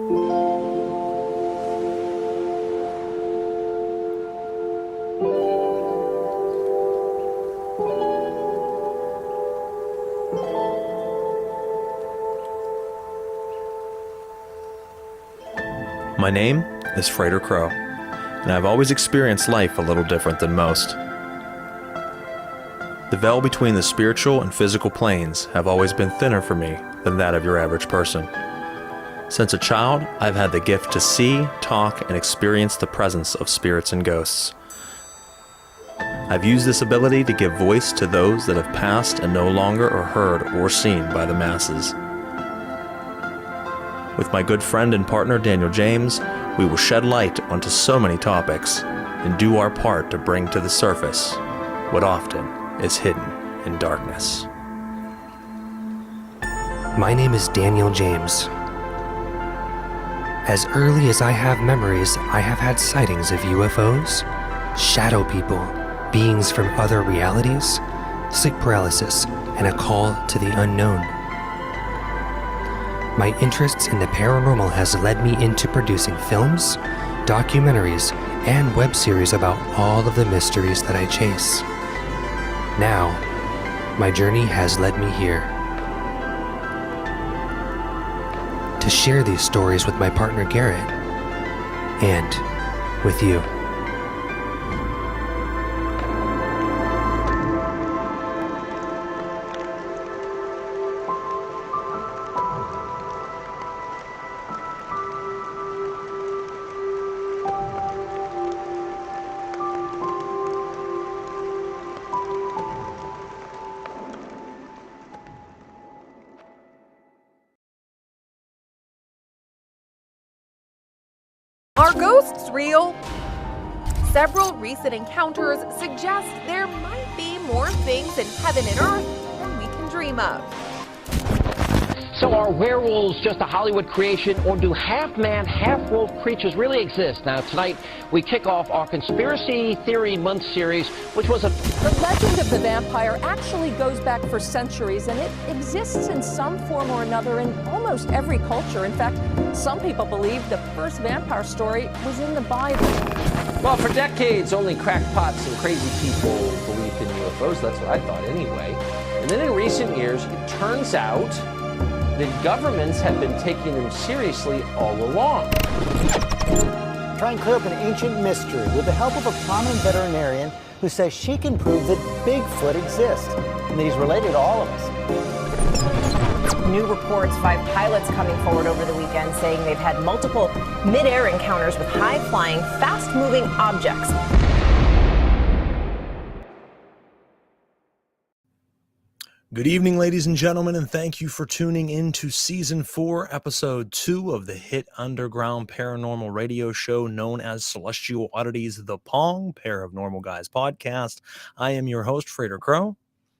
My name is Frater Crow, and I've always experienced life a little different than most. The veil between the spiritual and physical planes have always been thinner for me than that of your average person. Since a child, I've had the gift to see, talk, and experience the presence of spirits and ghosts. I've used this ability to give voice to those that have passed and no longer are heard or seen by the masses. With my good friend and partner Daniel James, we will shed light onto so many topics and do our part to bring to the surface what often is hidden in darkness. My name is Daniel James. As early as I have memories, I have had sightings of UFOs, shadow people, beings from other realities, sleep paralysis, and a call to the unknown. My interests in the paranormal has led me into producing films, documentaries, and web series about all of the mysteries that I chase. Now, my journey has led me here. To share these stories with my partner Garrett, and with you. Are ghosts real? Several recent encounters suggest there might be more things in heaven and earth than we can dream of. So are werewolves just a Hollywood creation, or do half-man, half-wolf creatures really exist? Now, tonight, we kick off our Conspiracy Theory Month series, which was a... The legend of the vampire actually goes back for centuries, and it exists in some form or another in almost every culture. In fact, some people believe the first vampire story was in the Bible. Well, for decades, only crackpots and crazy people believed in UFOs. That's what I thought anyway. And then in recent years, it turns out that governments have been taking them seriously all along. Try and clear up an ancient mystery with the help of a prominent veterinarian who says she can prove that Bigfoot exists and that he's related to all of us. New reports, 5 pilots coming forward over the weekend saying they've had multiple mid-air encounters with high-flying, fast-moving objects. Good evening, ladies and gentlemen, and thank you for tuning in to Season 4, Episode 2 of the hit underground paranormal radio show known as Celestial Oddities, the P.O.N.G, Pair of Normal Guys podcast. I am your host, Frater Crow.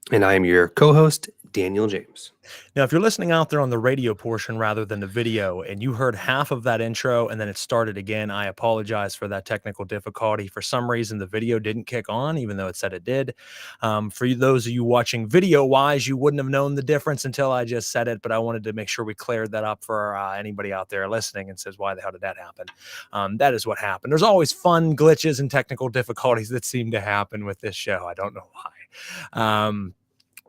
And I am your co-host, Daniel James. Now, if you're listening out there on the radio portion rather than the video, and you heard half of that intro and then it started again, I apologize for that technical difficulty. For some reason, the video didn't kick on, even though it said it did. For those of you watching video-wise, you wouldn't have known the difference until I just said it, but I wanted to make sure we cleared that up for anybody out there listening and says, why the hell did that happen? That is what happened. There's always fun glitches and technical difficulties that seem to happen with this show. I don't know why.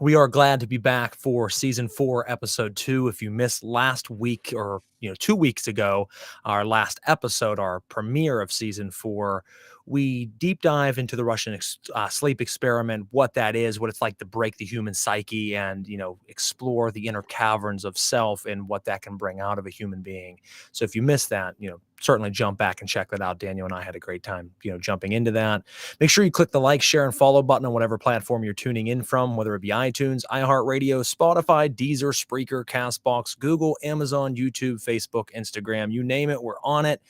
We are glad to be back for Season 4, Episode 2. If you missed last week or 2 weeks ago, our last episode, our premiere of Season 4, we deep dive into the Russian sleep experiment, what that is, what it's like to break the human psyche and, explore the inner caverns of self and what that can bring out of a human being. So if you missed that, certainly jump back and check that out. Daniel and I had a great time, jumping into that. Make sure you click the like, share, and follow button on whatever platform you're tuning in from, whether it be iTunes, iHeartRadio, Spotify, Deezer, Spreaker, CastBox, Google, Amazon, YouTube, Facebook, Instagram, you name it, we're on it.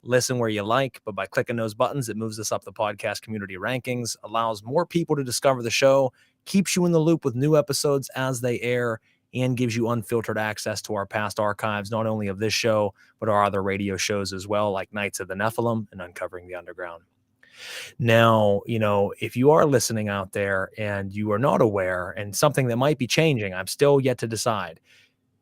Listen where you like, but by clicking those buttons, it moves us up the podcast community rankings, allows more people to discover the show, keeps you in the loop with new episodes as they air, and gives you unfiltered access to our past archives, not only of this show, but our other radio shows as well, like Knights of the Nephilim and Uncovering the Underground. Now, if you are listening out there and you are not aware, and something that might be changing, I'm still yet to decide,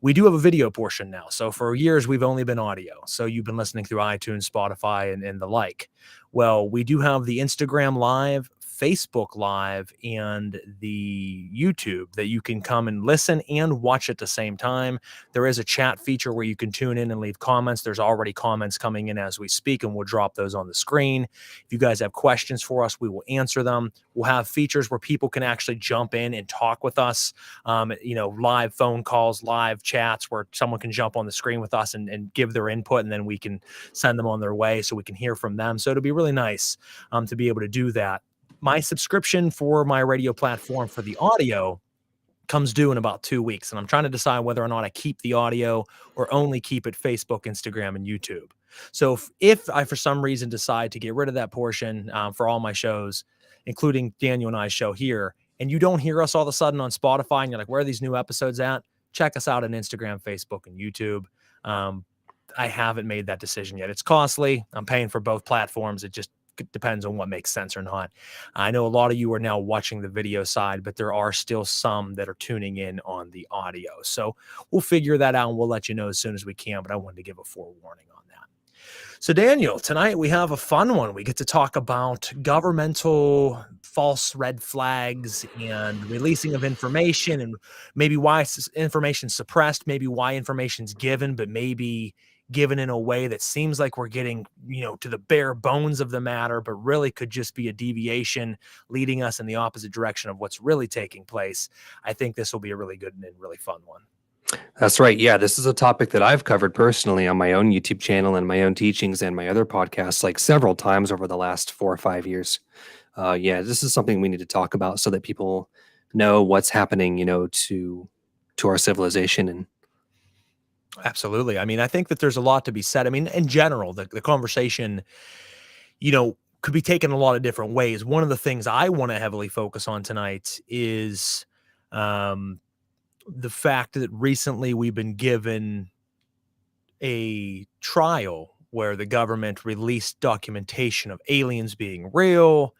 we do have a video portion now. So for years, we've only been audio. So you've been listening through iTunes, Spotify, and the like. Well, we do have the Instagram Live, Facebook Live, and the YouTube that you can come and listen and watch at the same time. There is a chat feature where you can tune in and leave comments. There's already comments coming in as we speak, and we'll drop those on the screen. If you guys have questions for us, we will answer them. We'll have features where people can actually jump in and talk with us. Live phone calls, live chats where someone can jump on the screen with us and give their input, and then we can send them on their way so we can hear from them. So it'll be really nice to be able to do that. My subscription for my radio platform for the audio comes due in about 2 weeks, and I'm trying to decide whether or not I keep the audio or only keep it Facebook, Instagram, and YouTube. So if I, for some reason, decide to get rid of that portion for all my shows, including Daniel and I's show here, and you don't hear us all of a sudden on Spotify, and you're like, where are these new episodes at? Check us out on Instagram, Facebook, and YouTube. I haven't made that decision yet. It's costly. I'm paying for both platforms. It just depends on what makes sense or not. I know a lot of you are now watching the video side, but there are still some that are tuning in on the audio. So we'll figure that out and we'll let you know as soon as we can, but I wanted to give a forewarning on that. So Daniel, tonight we have a fun one. We get to talk about governmental false red flags and releasing of information, and maybe why information's suppressed, maybe why information's given, but maybe given in a way that seems like we're getting, to the bare bones of the matter, but really could just be a deviation leading us in the opposite direction of what's really taking place. I think this will be a really good and really fun one. That's right. Yeah, this is a topic that I've covered personally on my own YouTube channel and my own teachings and my other podcasts, like several times over the last 4 or 5 years. This is something we need to talk about so that people know what's happening, to our civilization. And absolutely. I mean, I think that there's a lot to be said. I mean, in general, the conversation, could be taken a lot of different ways. One of the things I want to heavily focus on tonight is the fact that recently we've been given a trial where the government released documentation of aliens being real,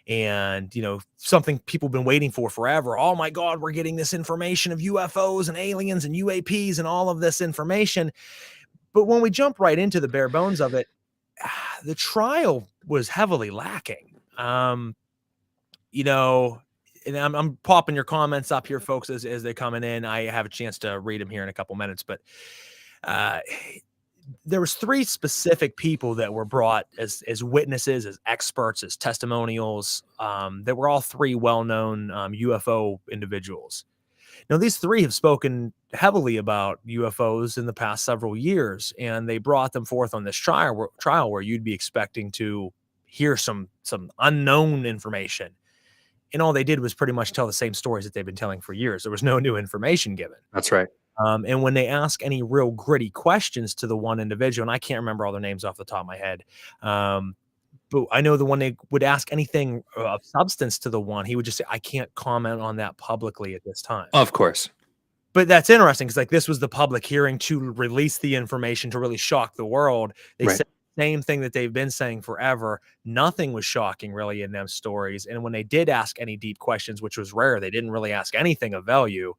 and something people have been waiting for forever. Oh my God, we're getting this information of UFOs and aliens and UAPs and all of this information. But when we jump right into the bare bones of it, the trial was heavily lacking. And I'm popping your comments up here, folks, as they're coming in. I have a chance to read them here in a couple minutes, but there was 3 specific people that were brought as witnesses, as experts, as testimonials, that were all 3 well-known UFO individuals. Now, these 3 have spoken heavily about UFOs in the past several years, and they brought them forth on this trial where you'd be expecting to hear some unknown information. And all they did was pretty much tell the same stories that they've been telling for years. There was no new information given. that's right. And when they ask any real gritty questions to the one individual, and I can't remember all their names off the top of my head, but I know the one they would ask anything of substance to the one, he would just say, I can't comment on that publicly at this time. Of course. But that's interesting because this was the public hearing to release the information to really shock the world. They Right. said the same thing that they've been saying forever. Nothing was shocking really in them stories. And when they did ask any deep questions, which was rare, they didn't really ask anything of value.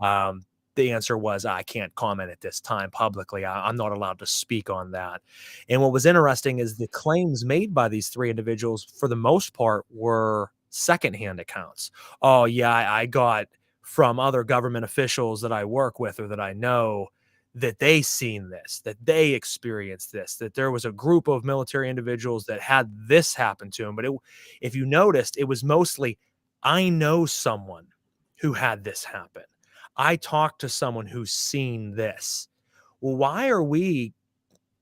The answer was, I can't comment at this time publicly. I'm not allowed to speak on that. And what was interesting is the claims made by these 3 individuals, for the most part, were secondhand accounts. Oh, yeah, I got from other government officials that I work with or that I know that they seen this, that they experienced this, that there was a group of military individuals that had this happen to them. But if you noticed, it was mostly, I know someone who had this happen. I talked to someone who's seen this. Well, why are we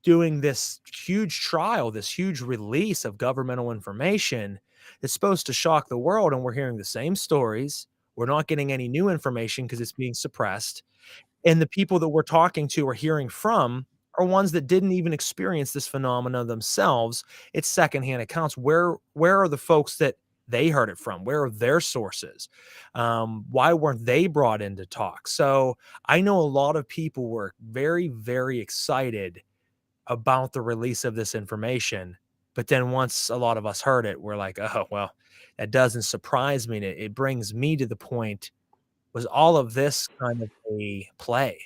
doing this huge trial, this huge release of governmental information that's supposed to shock the world, and we're hearing the same stories? We're not getting any new information because it's being suppressed. And the people that we're talking to or hearing from are ones that didn't even experience this phenomena themselves. It's secondhand accounts. Where are the folks that they heard it from? Where are their sources? Why weren't they brought in to talk? So I know a lot of people were very, very excited about the release of this information. But then once a lot of us heard it, we're like, oh, well, that doesn't surprise me. And it brings me to the point, was all of this kind of a play?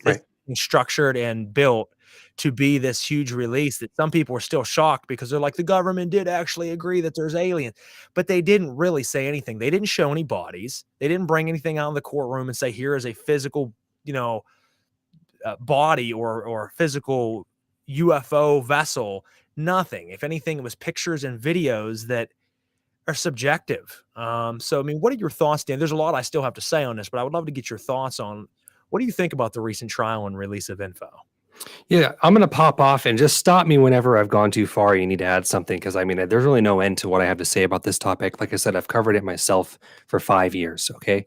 It's structured and built to be this huge release that some people are still shocked because they're like, the government did actually agree that there's aliens, but they didn't really say anything. They didn't show any bodies. They didn't bring anything out of the courtroom and say, here is a physical, body or physical UFO vessel. Nothing. If anything, it was pictures and videos that are subjective. So, I mean, what are your thoughts, Dan? There's a lot I still have to say on this, but I would love to get your thoughts on what do you think about the recent trial and release of info? Yeah, I'm going to pop off and just stop me whenever I've gone too far. You need to add something because I mean, there's really no end to what I have to say about this topic. Like I said, I've covered it myself for 5 years. Okay.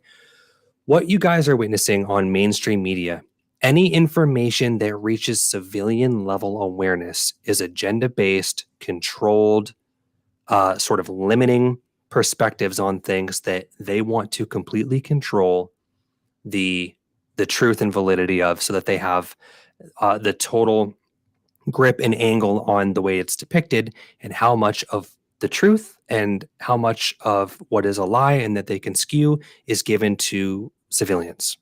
What you guys are witnessing on mainstream media, any information that reaches civilian level awareness is agenda based, controlled, sort of limiting perspectives on things that they want to completely control the truth and validity of, so that they have the total grip and angle on the way it's depicted and how much of the truth and how much of what is a lie and that they can skew is given to civilians,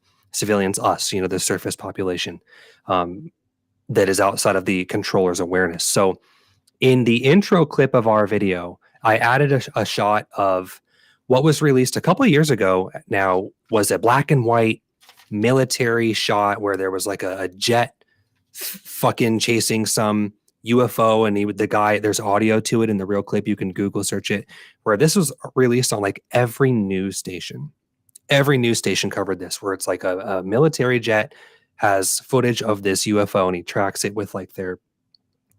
us, the surface population that is outside of the controller's awareness. So in the intro clip of our video, I added a shot of what was released a couple of years ago. Now, was a black and white military shot where there was like a jet fucking chasing some UFO, and the guy, there's audio to it in the real clip. You can Google search it, where this was released on like every news station. Every news station covered this, where it's like a military jet has footage of this UFO and he tracks it with like their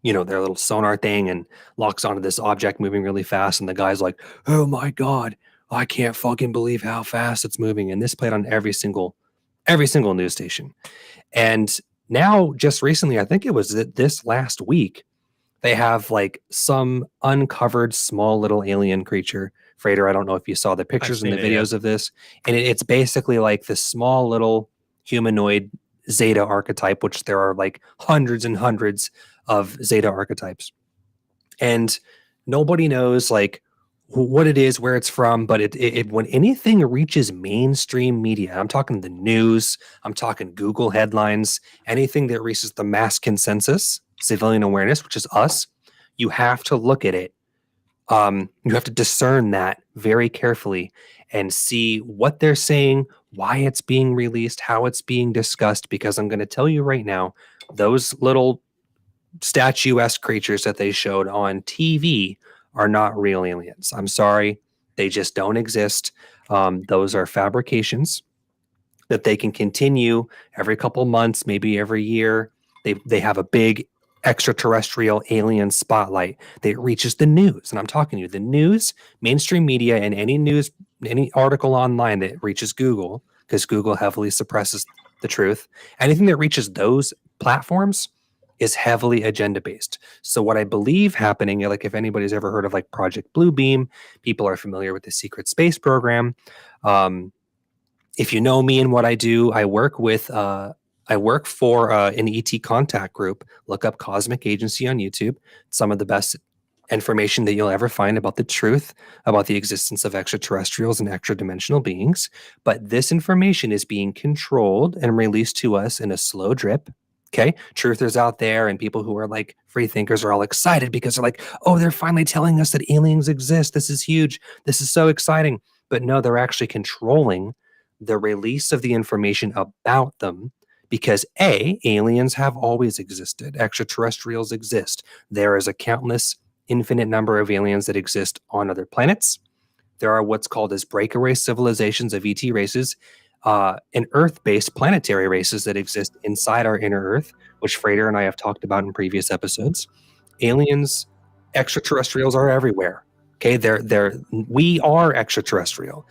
little sonar thing and locks onto this object moving really fast. And the guy's like, oh my God, I can't fucking believe how fast it's moving. And this played on every single news station. And now, just recently, I think it was this last week, they have like some uncovered small little alien creature. Frater, I don't know if you saw the pictures and the videos of this. And it's basically like this small little humanoid Zeta archetype, which there are like hundreds and hundreds of Zeta archetypes. And nobody knows like what it is, where it's from, but it when anything reaches mainstream media, I'm talking the news, I'm talking Google headlines, anything that reaches the mass consensus, civilian awareness, which is us, you have to look at it. You have to discern that very carefully and see what they're saying, why it's being released, how it's being discussed, because I'm going to tell you right now, those little statuesque creatures that they showed on TV are not real aliens. I'm sorry. They just don't exist. Those are fabrications that they can continue every couple months, maybe every year. They have a big extraterrestrial alien spotlight that reaches the news. And I'm talking to you, the news, mainstream media, and any article online that reaches Google, because Google heavily suppresses the truth. Anything that reaches those platforms is heavily agenda based. So what I believe happening, like if anybody's ever heard of like Project Bluebeam, people are familiar with the secret space program. If you know me and what I do, I work for an ET contact group. Look up Cosmic Agency on YouTube. Some of the best information that you'll ever find about the truth about the existence of extraterrestrials and extra dimensional beings. But this information is being controlled and released to us in a slow drip. Okay, truthers out there and people who are like free thinkers are all excited because they're like, oh, they're finally telling us that aliens exist. This is huge. This is so exciting. But no, they're actually controlling the release of the information about them because aliens have always existed. Extraterrestrials exist. There is a countless, infinite number of aliens that exist on other planets. There are what's called as breakaway civilizations of ET races, and Earth-based planetary races that exist inside our inner Earth, which Frater and I have talked about in previous episodes. Aliens, extraterrestrials are everywhere. Okay, we are extraterrestrial.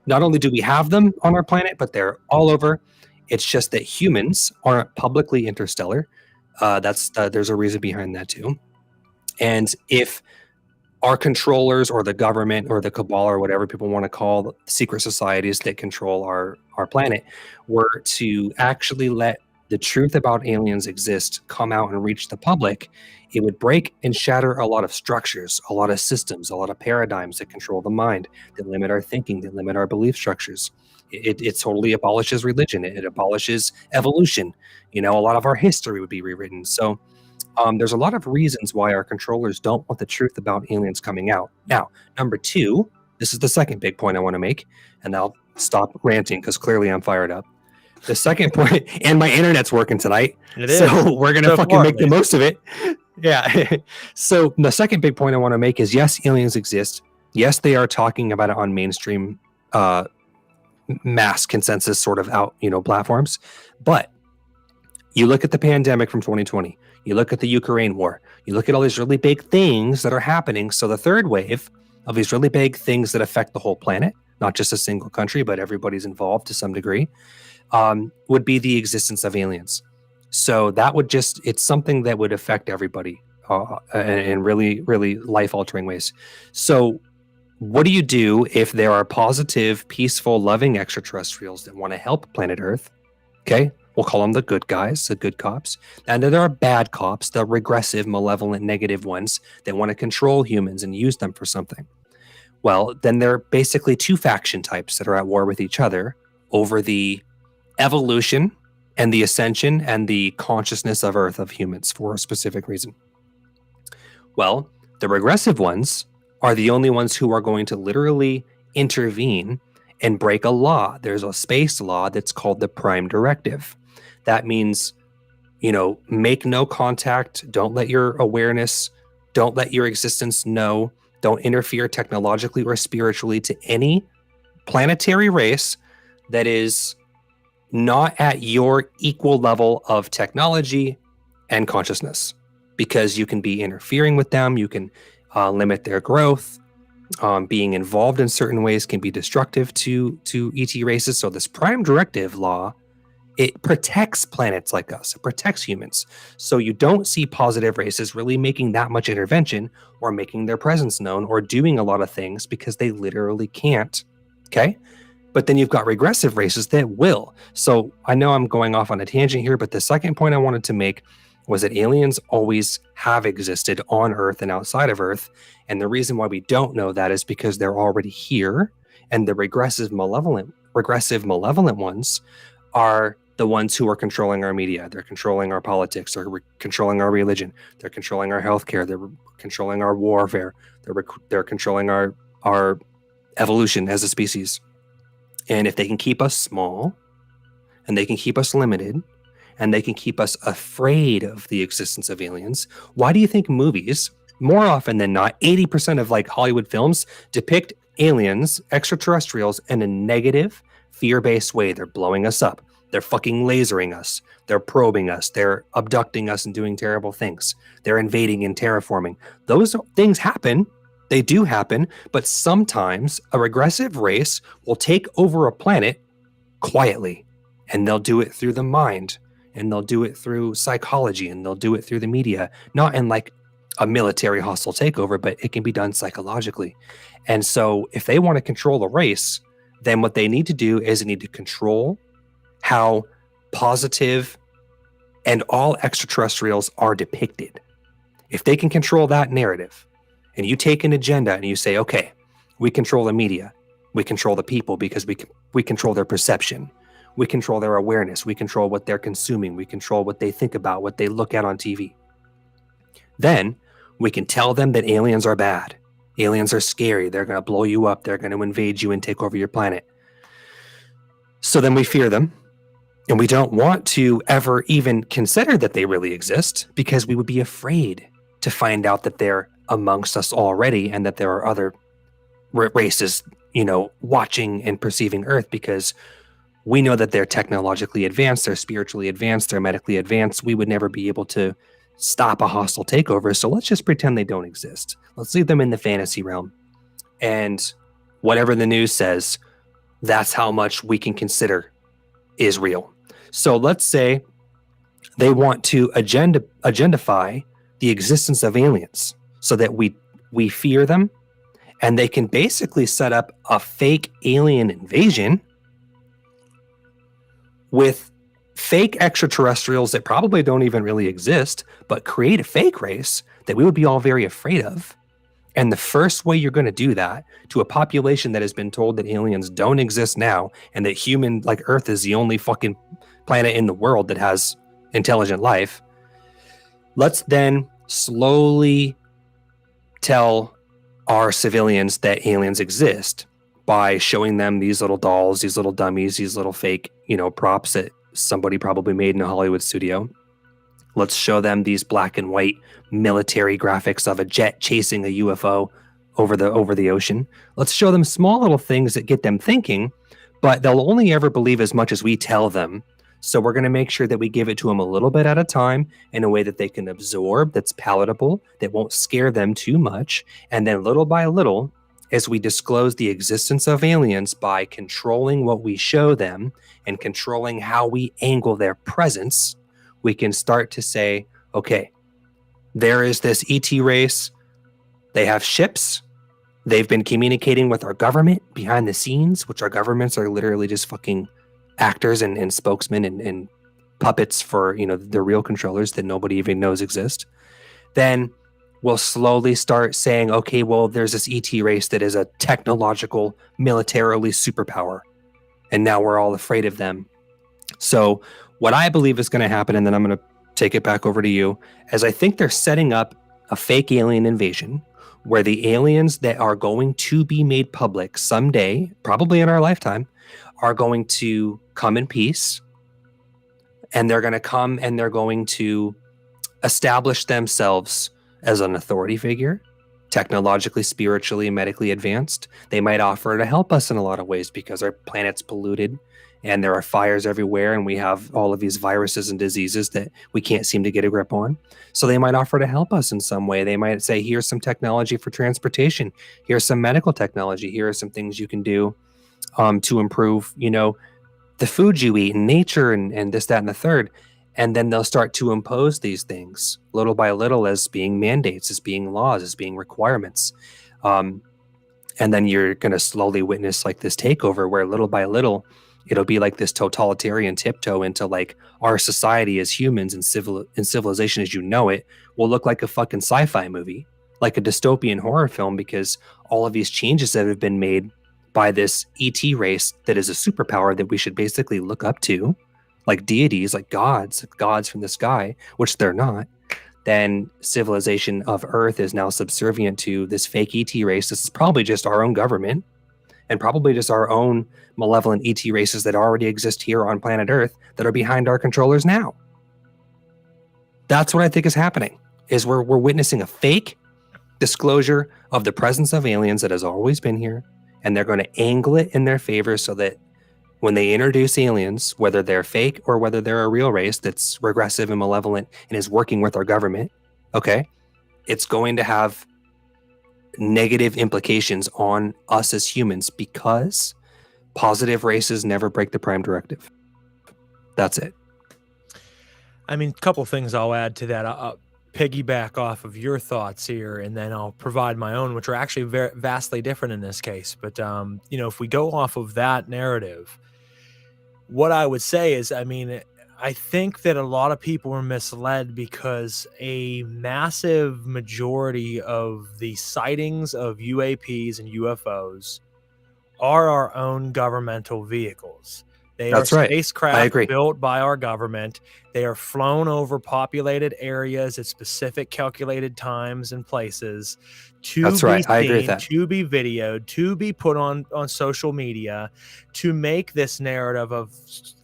Not only do we have them on our planet, but they're all over. It's just that humans aren't publicly interstellar. There's a reason behind that too. And if our controllers or the government or the cabal or whatever people want to call the secret societies that control our planet were to actually let the truth about aliens exist come out and reach the public, it would break and shatter a lot of structures, a lot of systems, a lot of paradigms that control the mind, that limit our thinking, that limit our belief structures. It totally abolishes religion. It abolishes evolution. A lot of our history would be rewritten. So there's a lot of reasons why our controllers don't want the truth about aliens coming out. Now, number two, this is the second big point I want to make, and I'll stop ranting because clearly I'm fired up. The second point, and my internet's working tonight, so we're going to fucking make the most of it. Yeah. So the second big point I want to make is, yes, aliens exist. Yes, they are talking about it on mainstream mass consensus sort of out, platforms. But you look at the pandemic from 2020, you look at the Ukraine war, you look at all these really big things that are happening. So the third wave of these really big things that affect the whole planet, not just a single country, but everybody's involved to some degree, would be the existence of aliens. So that would it's something that would affect everybody in really, really life-altering ways. So what do you do if there are positive, peaceful, loving extraterrestrials that want to help planet Earth? Okay, we'll call them the good guys, the good cops. And then there are bad cops, the regressive, malevolent, negative ones that want to control humans and use them for something. Well, then there are basically two faction types that are at war with each other over the evolution and the ascension and the consciousness of Earth, of humans, for a specific reason. Well, the regressive ones are the only ones who are going to literally intervene and break a law. There's a space law that's called the Prime Directive. That means, make no contact, don't let your awareness, don't let your existence know, don't interfere technologically or spiritually to any planetary race that is not at your equal level of technology and consciousness, because you can be interfering with them, you can limit their growth. Being involved in certain ways can be destructive to ET races. So this Prime Directive law, it protects planets like us. It protects humans. So you don't see positive races really making that much intervention or making their presence known or doing a lot of things because they literally can't. Okay? But then you've got regressive races that will. So I know I'm going off on a tangent here, but the second point I wanted to make was that aliens always have existed on Earth and outside of Earth. And the reason why we don't know that is because they're already here. And the regressive malevolent ones are the ones who are controlling our media. They're controlling our politics. They're controlling our religion. They're controlling our healthcare. They're controlling our warfare. They're controlling our evolution as a species. And if they can keep us small, and they can keep us limited, and they can keep us afraid of the existence of aliens, why do you think movies, more often than not, 80% of Hollywood films depict aliens, extraterrestrials, in a negative, fear-based way? They're blowing us up. They're fucking lasering us. They're probing us. They're abducting us and doing terrible things. They're invading and terraforming. Those things happen. They do happen, but sometimes a regressive race will take over a planet quietly, and they'll do it through the mind, and they'll do it through psychology, and they'll do it through the media, not in a military hostile takeover, but it can be done psychologically. And so if they want to control a race, then what they need to do is they need to control how positive and all extraterrestrials are depicted. If they can control that narrative, and you take an agenda and you say, okay, we control the media, we control the people because we control their perception, we control their awareness, we control what they're consuming, we control what they think about, what they look at on TV. Then we can tell them that aliens are bad. Aliens are scary. They're going to blow you up. They're going to invade you and take over your planet. So then we fear them. And we don't want to ever even consider that they really exist because we would be afraid to find out that they're amongst us already and that there are other races, watching and perceiving Earth, because we know that they're technologically advanced, they're spiritually advanced, they're medically advanced. We would never be able to stop a hostile takeover. So let's just pretend they don't exist. Let's leave them in the fantasy realm. And whatever the news says, that's how much we can consider is real. So let's say they want to agendify the existence of aliens so that we fear them, and they can basically set up a fake alien invasion with fake extraterrestrials that probably don't even really exist, but create a fake race that we would be all very afraid of. And the first way you're going to do that to a population that has been told that aliens don't exist now and that human like Earth is the only fucking planet in the world that has intelligent life, let's then slowly tell our civilians that aliens exist by showing them these little dolls, these little dummies, these little fake, props that somebody probably made in a Hollywood studio. Let's show them these black and white military graphics of a jet chasing a UFO over the ocean. Let's show them small little things that get them thinking, but they'll only ever believe as much as we tell them. So we're going to make sure that we give it to them a little bit at a time in a way that they can absorb, that's palatable, that won't scare them too much. And then little by little, as we disclose the existence of aliens by controlling what we show them and controlling how we angle their presence, we can start to say, okay, there is this ET race. They have ships. They've been communicating with our government behind the scenes, which our governments are literally just fucking actors and spokesmen and puppets for, the real controllers that nobody even knows exist. Then we'll slowly start saying, okay, well, there's this ET race that is a technological, militarily superpower. And now we're all afraid of them. So what I believe is going to happen, and then I'm going to take it back over to you, is I think they're setting up a fake alien invasion where the aliens that are going to be made public someday, probably in our lifetime, are going to come in peace. And they're going to come and they're going to establish themselves as an authority figure, technologically, spiritually, medically advanced. They might offer to help us in a lot of ways because our planet's polluted and there are fires everywhere and we have all of these viruses and diseases that we can't seem to get a grip on. So they might offer to help us in some way. They might say, here's some technology for transportation. Here's some medical technology. Here are some things you can do to improve, the food you eat and nature and this, that, and the third. And then they'll start to impose these things little by little as being mandates, as being laws, as being requirements. And then you're going to slowly witness like this takeover where little by little, it'll be like this totalitarian tiptoe into like our society as humans and civilization as you know it will look like a fucking sci-fi movie, like a dystopian horror film, because all of these changes that have been made by this ET race that is a superpower that we should basically look up to, like deities, like gods from the sky, which they're not. Then civilization of Earth is now subservient to this fake ET race. This is probably just our own government and probably just our own malevolent ET races that already exist here on planet Earth that are behind our controllers now. That's what I think is happening, is we're witnessing a fake disclosure of the presence of aliens that has always been here, and they're going to angle it in their favor so that when they introduce aliens, whether they're fake or whether they're a real race that's regressive and malevolent and is working with our government, okay, it's going to have negative implications on us as humans because positive races never break the prime directive. That's it. I mean, a couple things I'll add to that. I'll piggyback off of your thoughts here, and then I'll provide my own, which are actually very vastly different in this case. But, if we go off of that narrative, what I would say is, I think that a lot of people were misled because a massive majority of the sightings of UAPs and UFOs are our own governmental vehicles. They are spacecraft built by our government. They are flown over populated areas at specific calculated times and places to be seen, I agree with that. to be videoed, to be put on social media, to make this narrative of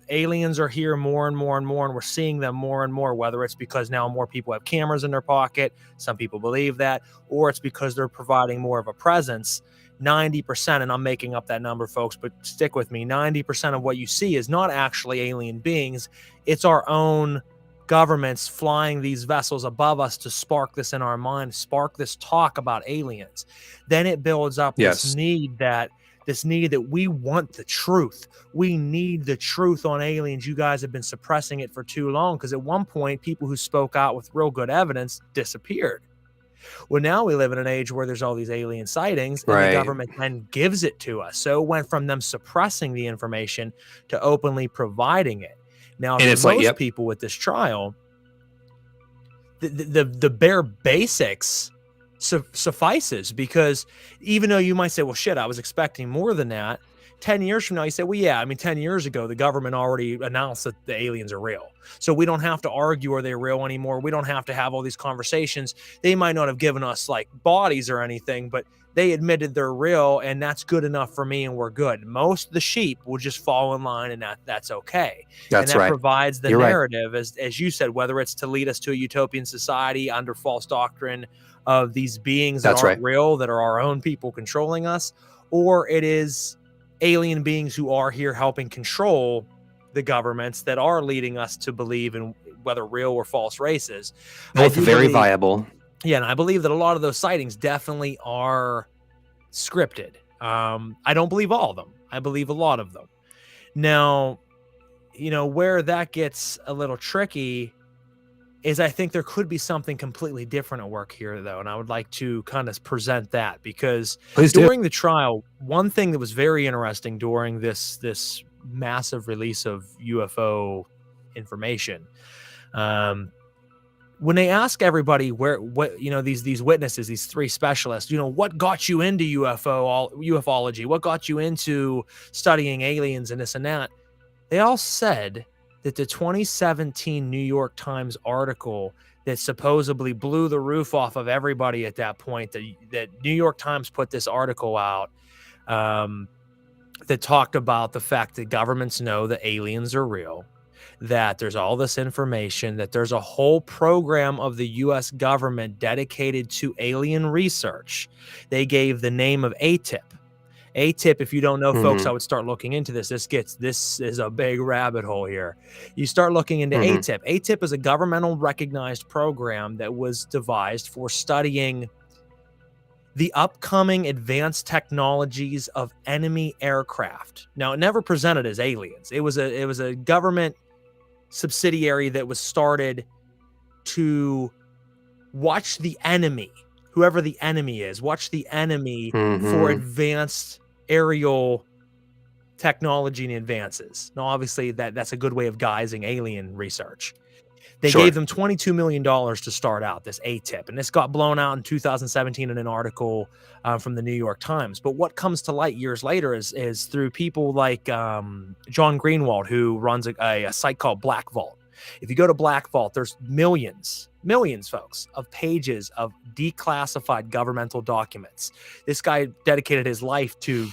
aliens are here more and more and more, and we're seeing them more and more, whether it's because now more people have cameras in their pocket, some people believe that, or it's because they're providing more of a presence. 90%, and I'm making up that number, folks, but stick with me, 90% of what you see is not actually alien beings. It's our own governments flying these vessels above us to spark this in our mind, spark this talk about aliens. Then it builds up this need that we want the truth. We need the truth on aliens. You guys have been suppressing it for too long, because at one point, people who spoke out with real good evidence disappeared. Well, now we live in an age where there's all these alien sightings, and the government then gives it to us. So it went from them suppressing the information to openly providing it. Now, for most people with this trial, the bare basics suffices, because even though you might say, well, shit, I was expecting more than that. 10 years from now, you say, well, yeah, I mean, 10 years ago, the government already announced that the aliens are real. So we don't have to argue, are they real anymore? We don't have to have all these conversations. They might not have given us like bodies or anything, but they admitted they're real, and that's good enough for me, and we're good. Most of the sheep will just fall in line, and that's okay. And That's that right. provides the You're right. narrative, as you said, whether it's to lead us to a utopian society under false doctrine of these beings that That's aren't right. real, that are our own people controlling us, or it is alien beings who are here helping control the governments that are leading us to believe in whether real or false races. Both very viable. Yeah, and I believe that a lot of those sightings definitely are scripted. I don't believe all of them. I believe a lot of them. Now, where that gets a little tricky is I think there could be something completely different at work here, though, and I would like to kind of present that, because Please do. during the trial, one thing that was very interesting during this massive release of UFO information, when they ask everybody these witnesses, these three specialists, what got you into ufology, what got you into studying aliens and this and that, they all said that the 2017 New York Times article that supposedly blew the roof off of everybody at that point, that New York Times put this article out that talked about the fact that governments know that aliens are real, that there's all this information, that there's a whole program of the U.S. government dedicated to alien research. They gave the name of ATIP. ATIP, if you don't know, folks, I would start looking into this. This is a big rabbit hole here. You start looking into ATIP. ATIP is a governmental recognized program that was devised for studying the upcoming advanced technologies of enemy aircraft. Now, it never presented as aliens. It was a government subsidiary that was started to watch the enemy, whoever the enemy is, watch the enemy for advanced aerial technology and advances. Now, obviously, that's a good way of guising alien research. They gave them $22 million to start out, this ATIP, and this got blown out in 2017 in an article from the New York Times. But what comes to light years later is through people like John Greenwald, who runs a site called Black Vault. If you go to Black Vault, there's millions, folks, of pages of declassified governmental documents. This guy dedicated his life to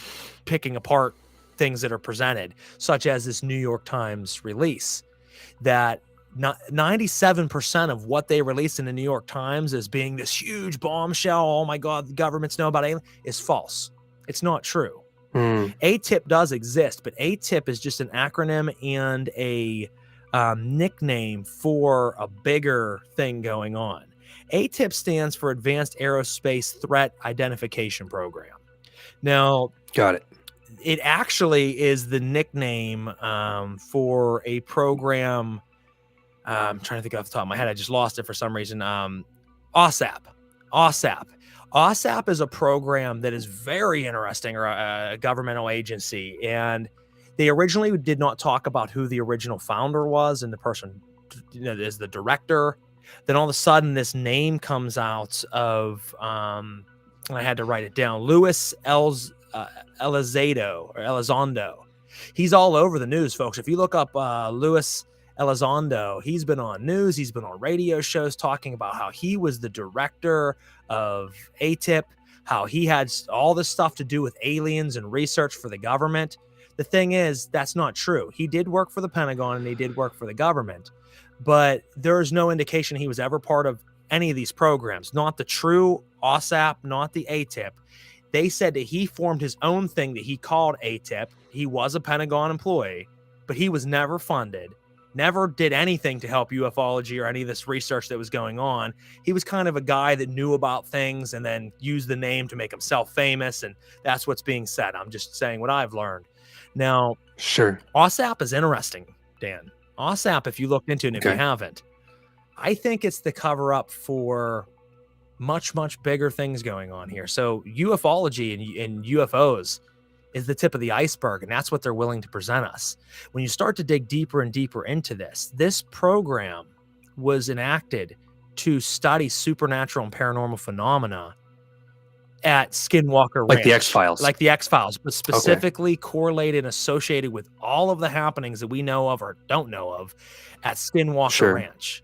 picking apart things that are presented, such as this New York Times release, that 97% of what they released in the New York Times as being this huge bombshell, oh my God, the governments know about aliens, is false. It's not true. ATIP does exist, but ATIP is just an acronym and a nickname for a bigger thing going on. ATIP stands for Advanced Aerospace Threat Identification Program. Now, got it. It actually is the nickname for a program. I'm trying to think off the top of my head. I just lost it for some reason. OSAP. OSAP is a program that is very interesting, or a governmental agency. And they originally did not talk about who the original founder was and the person is the director. Then all of a sudden, this name comes out of, I had to write it down, Luis Elizondo. He's all over the news, folks. If you look up Luis Elizondo, he's been on news, he's been on radio shows talking about how he was the director of ATIP, how he had all this stuff to do with aliens and research for the government. The thing is, that's not true. He did work for the Pentagon and he did work for the government, but there is no indication he was ever part of any of these programs, not the true OSAP, not the ATIP. They said that he formed his own thing that he called ATIP. He was a Pentagon employee, but he was never funded, never did anything to help ufology or any of this research that was going on. He was kind of a guy that knew about things and then used the name to make himself famous, and that's what's being said. I'm just saying what I've learned. Now, sure, OSAP is interesting, Dan. OSAP, if you looked into it, and if you haven't, I think it's the cover-up for much, much bigger things going on here. So ufology and UFOs is the tip of the iceberg, and that's what they're willing to present us. When you start to dig deeper and deeper into this program was enacted to study supernatural and paranormal phenomena at Skinwalker Like Ranch. the X-Files. Like the X-Files, but specifically correlated and associated with all of the happenings that we know of or don't know of at Skinwalker Ranch.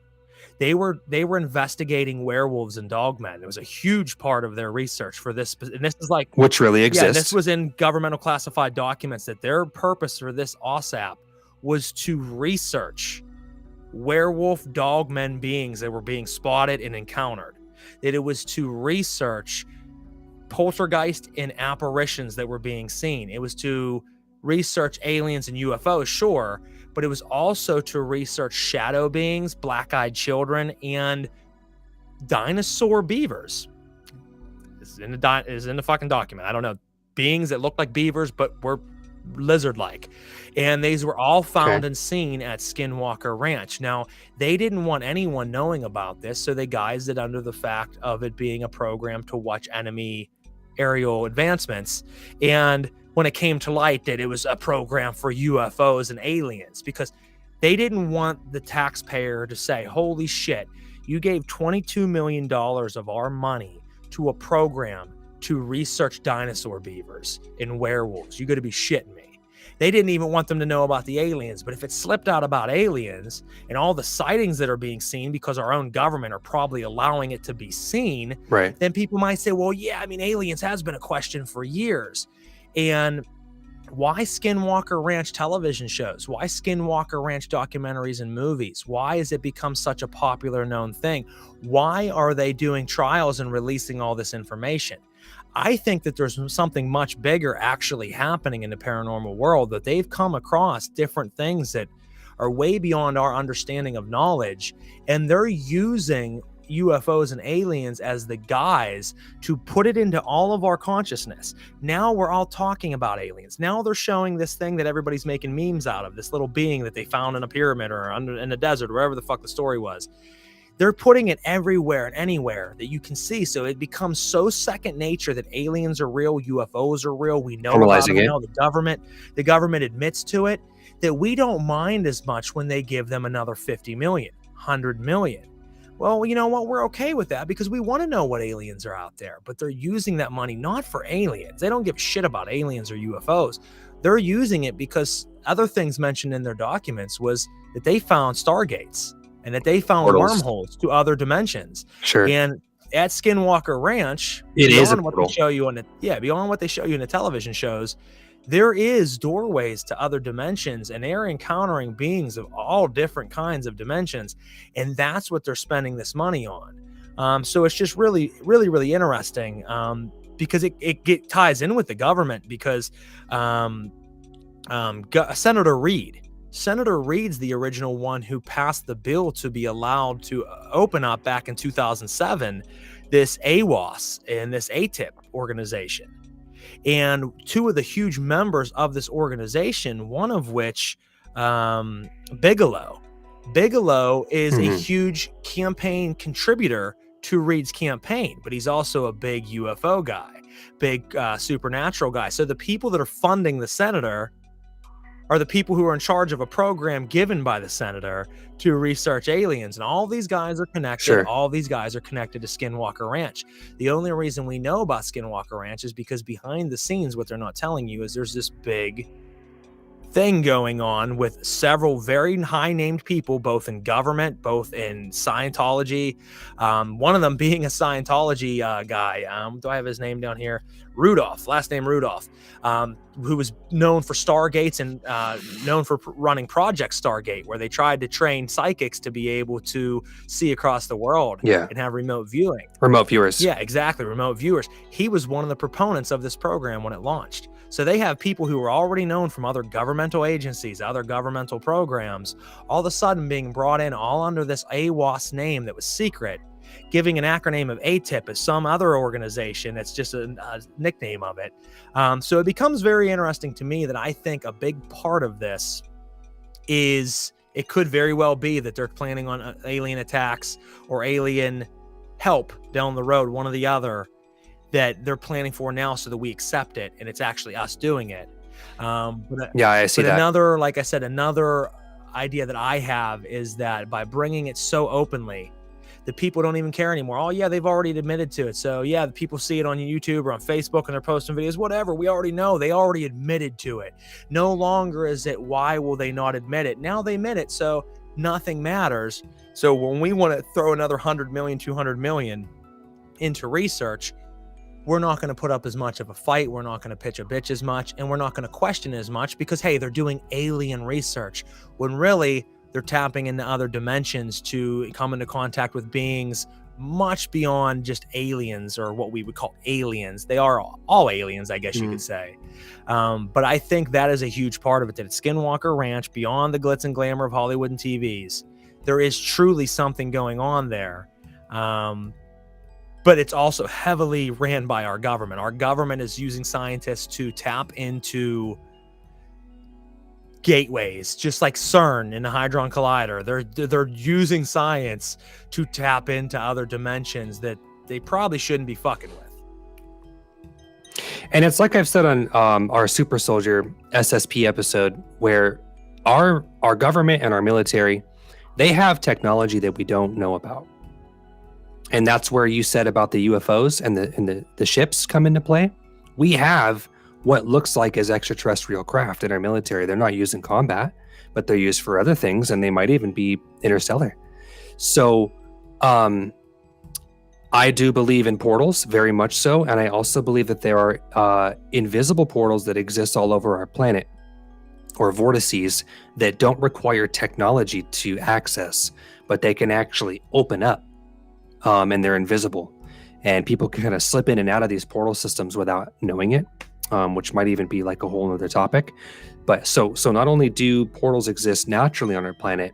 They were investigating werewolves and dogmen. It was a huge part of their research for this. And this is like, which really exists. Yeah, this was in governmental classified documents that their purpose for this OSAP was to research werewolf dogmen beings that were being spotted and encountered. That it was to research poltergeist and apparitions that were being seen. It was to research aliens and UFOs, sure, but it was also to research shadow beings, black-eyed children, and dinosaur beavers. This is in the fucking document. I don't know. Beings that looked like beavers but were lizard-like. And these were all found and seen at Skinwalker Ranch. Now, they didn't want anyone knowing about this, so they guised it under the fact of it being a program to watch enemy aerial advancements. And when it came to light that it was a program for UFOs and aliens, because they didn't want the taxpayer to say, holy shit, you gave $22 million of our money to a program to research dinosaur beavers and werewolves. You got to be shitting me. They didn't even want them to know about the aliens. But if it slipped out about aliens and all the sightings that are being seen because our own government are probably allowing it to be seen, then people might say, well, yeah, I mean, aliens has been a question for years. And why Skinwalker Ranch television shows? Why Skinwalker Ranch documentaries and movies? Why has it become such a popular known thing? Why are they doing trials and releasing all this information? I think that there's something much bigger actually happening in the paranormal world, that they've come across different things that are way beyond our understanding of knowledge, and they're using UFOs and aliens as the guise to put it into all of our consciousness. Now we're all talking about aliens. Now they're showing this thing that everybody's making memes out of, this little being that they found in a pyramid or in the desert, wherever the fuck the story was. They're putting it everywhere and anywhere that you can see. So it becomes so second nature that aliens are real, UFOs are real. We know about them. We know the government admits to it, that we don't mind as much when they give them another 50 million, 100 million. Well, you know what? We're okay with that because we want to know what aliens are out there, but they're using that money not for aliens. They don't give a shit about aliens or UFOs. They're using it because other things mentioned in their documents was that they found stargates and that they found wormholes to other dimensions. And at Skinwalker Ranch, beyond what they show you on beyond what they show you in the television shows, there is doorways to other dimensions, and they're encountering beings of all different kinds of dimensions, and that's what they're spending this money on. So it's just really, really, really interesting because it ties in with the government because Senator Reid's the original one who passed the bill to be allowed to open up back in 2007 this AWOS and this ATIP organization. And two of the huge members of this organization, one of which, Bigelow is a huge campaign contributor to Reid's campaign, but he's also a big UFO guy, big supernatural guy. So the people that are funding the senator are the people who are in charge of a program given by the senator to research aliens. And all these guys are connected. All these guys are connected to Skinwalker Ranch. The only reason we know about Skinwalker Ranch is because behind the scenes, what they're not telling you is there's this big thing going on with several very high named people, both in government, both in Scientology. One of them being a Scientology guy. Do I have his name down here? Rudolph, last name Rudolph, who was known for Stargates and known for running Project Stargate, where they tried to train psychics to be able to see across the world and have remote viewing. Remote viewers. Yeah, exactly. Remote viewers. He was one of the proponents of this program when it launched. So they have people who were already known from other governmental agencies, other governmental programs, all of a sudden being brought in all under this AWOS name that was secret, giving an acronym of ATIP as some other organization that's just a nickname of it. So it becomes very interesting to me that I think a big part of this is it could very well be that they're planning on alien attacks or alien help down the road, one or the other, that they're planning for now so that we accept it and it's actually us doing it. I see that. Another, like I said, another idea that I have is that by bringing it so openly, the people don't even care anymore. Oh yeah, they've already admitted to it. So yeah, the people see it on YouTube or on Facebook and they're posting videos, whatever. We already know they already admitted to it. No longer is it why will they not admit it? Now they admit it, so nothing matters. So when we want to throw another 100 million, 200 million into research, we're not going to put up as much of a fight. We're not going to pitch a bitch as much, and we're not going to question as much because, hey, they're doing alien research when really they're tapping into other dimensions to come into contact with beings much beyond just aliens, or what we would call aliens. They are all aliens, I guess you could say. But I think that is a huge part of it, that at Skinwalker Ranch, beyond the glitz and glamour of Hollywood and TVs, there is truly something going on there. But it's also heavily ran by our government. Our government is using scientists to tap into gateways, just like CERN in the Hadron Collider. They're using science to tap into other dimensions that they probably shouldn't be fucking with. And it's like I've said on our Super Soldier SSP episode, where our government and our military, they have technology that we don't know about. And that's where you said about the UFOs and the ships come into play. We have what looks like as extraterrestrial craft in our military. They're not used in combat, but they're used for other things, and they might even be interstellar. So I do believe in portals, very much so. And I also believe that there are invisible portals that exist all over our planet, or vortices that don't require technology to access, but they can actually open up. And they're invisible, and people can kind of slip in and out of these portal systems without knowing it, which might even be like a whole other topic. But so not only do portals exist naturally on our planet,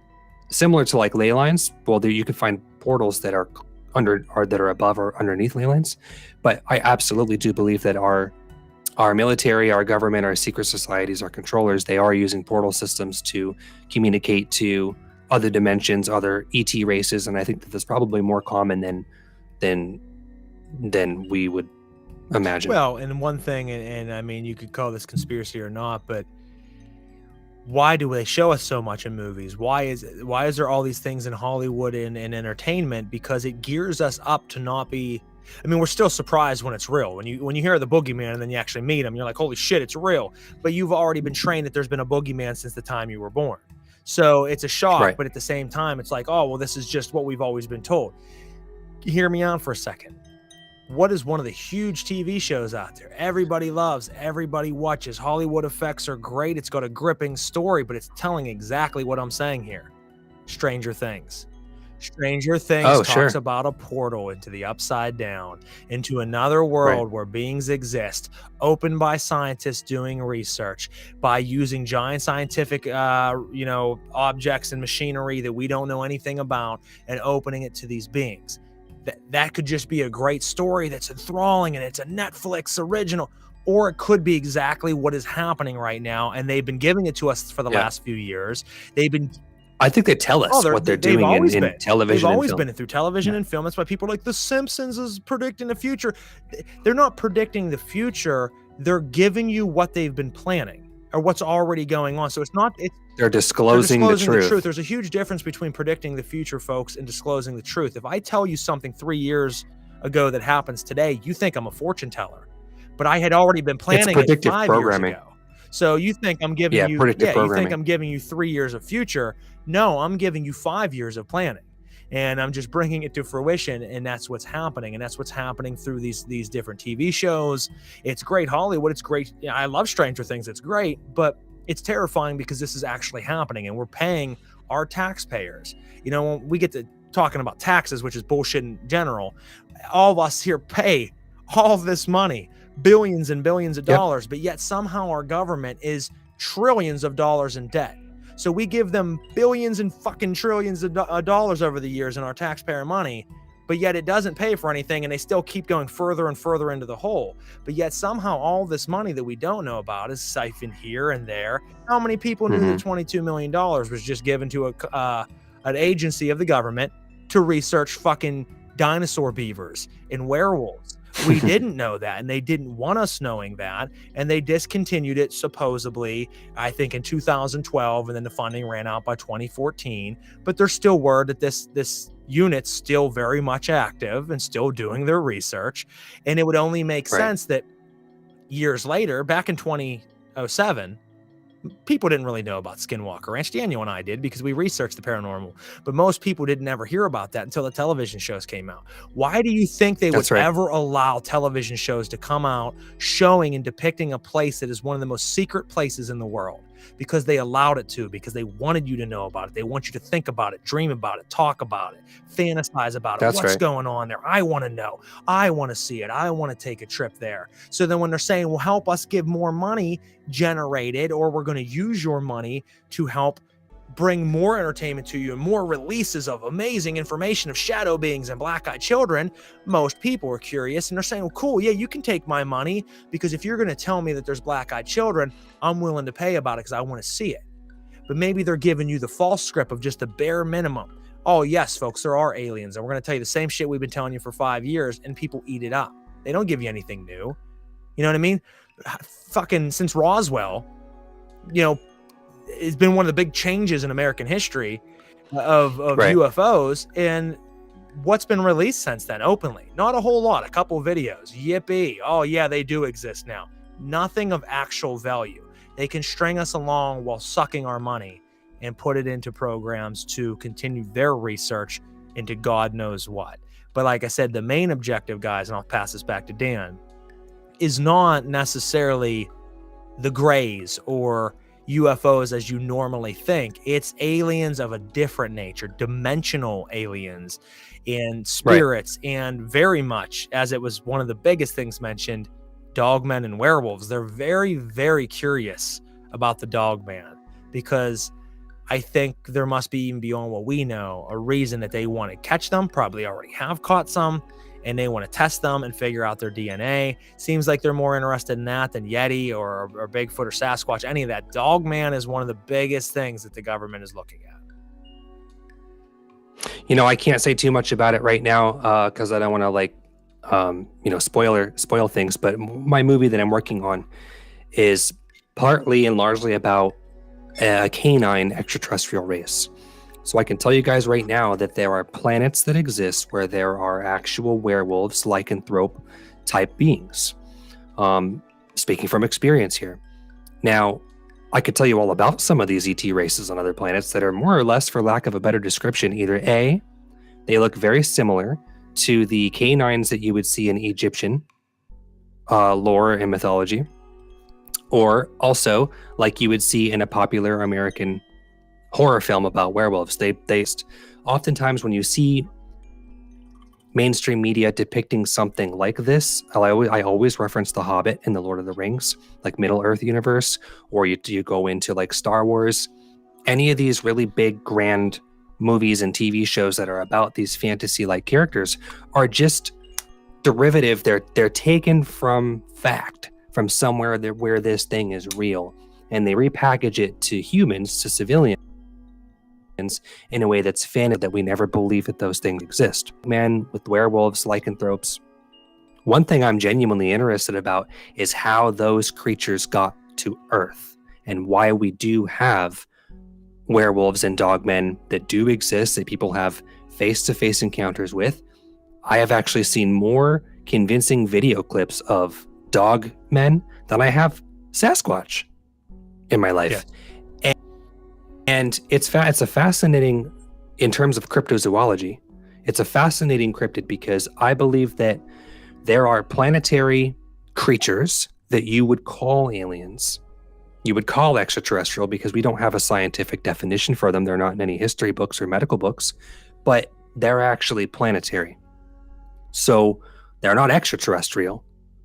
similar to like ley lines, well, you can find portals that are that are above or underneath ley lines. But I absolutely do believe that our military, our government, our secret societies, our controllers, they are using portal systems to communicate to other dimensions, other ET races, and I think that that's probably more common than we would imagine. Well, and one thing, and I mean, you could call this conspiracy or not, but why do they show us so much in movies? Why is there all these things in Hollywood and entertainment? Because it gears us up to not be. I mean, we're still surprised when it's real. When you hear the boogeyman and then you actually meet him, you're like, holy shit, it's real. But you've already been trained that there's been a boogeyman since the time you were born. So it's a shock, right. But at the same time, it's like, oh, well, this is just what we've always been told. Hear me out for a second. What is one of the huge TV shows out there? Everybody loves, everybody watches. Hollywood effects are great. It's got a gripping story, but it's telling exactly what I'm saying here. Stranger Things. Stranger Things talks about a portal into the upside down, into another world where beings exist, opened by scientists doing research, by using giant scientific, objects and machinery that we don't know anything about, and opening it to these beings. That could just be a great story that's enthralling and it's a Netflix original, or it could be exactly what is happening right now, and they've been giving it to us for the last few years. I think they tell us what they're doing in television. They've always been through television and film. That's why people are like, The Simpsons is predicting the future. They're not predicting the future. They're giving you what they've been planning or what's already going on. So they're disclosing the truth. There's a huge difference between predicting the future, folks, and disclosing the truth. If I tell you something 3 years ago that happens today, you think I'm a fortune teller, but I had already been planning it 5 years ago. So you think I'm giving you, you think I'm giving you 3 years of future. No, I'm giving you 5 years of planning, and I'm just bringing it to fruition. And that's what's happening. And that's what's happening through these different TV shows. It's great Hollywood. It's great. I love Stranger Things. It's great, but it's terrifying because this is actually happening and we're paying our taxpayers. When we get to talking about taxes, which is bullshit in general, all of us here pay all of this money, billions and billions of dollars, but yet somehow our government is trillions of dollars in debt. So we give them billions and fucking trillions of dollars over the years in our taxpayer money, but yet it doesn't pay for anything, and they still keep going further and further into the hole. But yet somehow all this money that we don't know about is siphoned here and there. How many people knew that $22 million was just given to an agency of the government to research fucking dinosaur beavers and werewolves? We didn't know that, and they didn't want us knowing that, and they discontinued it supposedly, I think, in 2012, and then the funding ran out by 2014. But there's still word that this units still very much active and still doing their research. And it would only make sense that years later, back in 2007, people didn't really know about Skinwalker Ranch. Daniel and I did because we researched the paranormal, but most people didn't ever hear about that until the television shows came out. Why do you think they would ever allow television shows to come out showing and depicting a place that is one of the most secret places in the world? Because they allowed it to, because they wanted you to know about it. They want you to think about it, dream about it, talk about it, fantasize about it. What's going on there? I want to know. I want to see it. I want to take a trip there. So then when they're saying, well, help us give more money generated, or we're going to use your money to help bring more entertainment to you and more releases of amazing information of shadow beings and black-eyed children, most people are curious and they're saying, well, cool, yeah, you can take my money, because if you're going to tell me that there's black-eyed children, I'm willing to pay about it because I want to see it. But maybe they're giving you the false script of just the bare minimum. Oh yes, folks, there are aliens, and we're going to tell you the same shit we've been telling you for 5 years, and people eat it up. They don't give you anything new. You know what I mean? Fucking since Roswell, you know, it's been one of the big changes in American history of UFOs. And what's been released since then openly? Not a whole lot. A couple videos. Yippee. Oh yeah, they do exist now. Nothing of actual value. They can string us along while sucking our money and put it into programs to continue their research into God knows what. But like I said, the main objective, guys, and I'll pass this back to Dan, is not necessarily the grays or UFOs as you normally think. It's aliens of a different nature, dimensional aliens and spirits, and very much, as it was one of the biggest things mentioned, dogmen and werewolves. They're very, very curious about the dogman, because I think there must be, even beyond what we know, a reason that they want to catch them, probably already have caught some, and they want to test them and figure out their DNA. Seems like they're more interested in that than Yeti or Bigfoot or Sasquatch, any of that. Dogman is one of the biggest things that the government is looking at. You know, I can't say too much about it right now because I don't want to spoil things. But my movie that I'm working on is partly and largely about a canine extraterrestrial race. So I can tell you guys right now that there are planets that exist where there are actual werewolves, lycanthrope type beings. Speaking from experience here. Now, I could tell you all about some of these ET races on other planets that are more or less, for lack of a better description, either A, they look very similar to the canines that you would see in Egyptian lore and mythology, or also like you would see in a popular American horror film about werewolves. They oftentimes, when you see mainstream media depicting something like this, I always reference The Hobbit and The Lord of the Rings, like Middle Earth universe, or you go into like Star Wars, any of these really big, grand movies and TV shows that are about these fantasy-like characters are just derivative. They're taken from fact, from somewhere where this thing is real, and they repackage it to humans, to civilians, in a way that's fantasy, that we never believe that those things exist. Man, with werewolves, lycanthropes, one thing I'm genuinely interested about is how those creatures got to Earth, and why we do have werewolves and dogmen that do exist, that people have face-to-face encounters with. I have actually seen more convincing video clips of dogmen than I have Sasquatch in my life. Yeah. And it's a fascinating, in terms of cryptozoology, it's a fascinating cryptid, because I believe that there are planetary creatures that you would call aliens, you would call extraterrestrial, because we don't have a scientific definition for them. They're not in any history books or medical books, but they're actually planetary. So they're not extraterrestrial.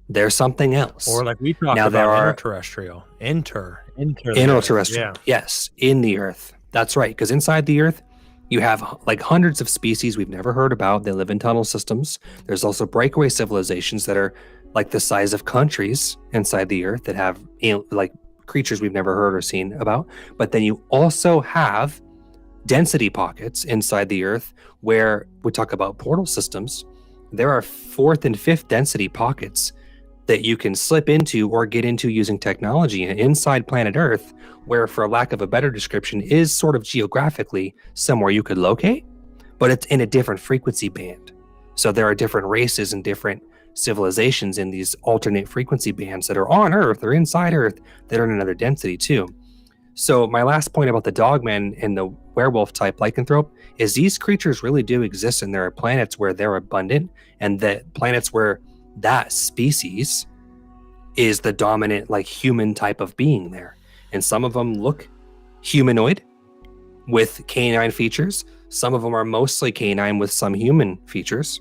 They're something else. Or like we talked about, interterrestrial. Interterrestrial. Yeah. Yes, in the Earth. That's right. Because inside the Earth, you have like hundreds of species we've never heard about. They live in tunnel systems. There's also breakaway civilizations that are like the size of countries inside the Earth that have like creatures we've never heard or seen about. But then you also have density pockets inside the Earth where we talk about portal systems. There are fourth and fifth density pockets that you can slip into or get into using technology inside planet Earth, where, for lack of a better description, is sort of geographically somewhere you could locate, but it's in a different frequency band. So there are different races and different civilizations in these alternate frequency bands that are on Earth or inside Earth that are in another density too. So my last point about the dogman and the werewolf type lycanthrope is these creatures really do exist, and there are planets where they're abundant, and the planets where that species is the dominant, like, human type of being there. And some of them look humanoid with canine features. Some of them are mostly canine with some human features,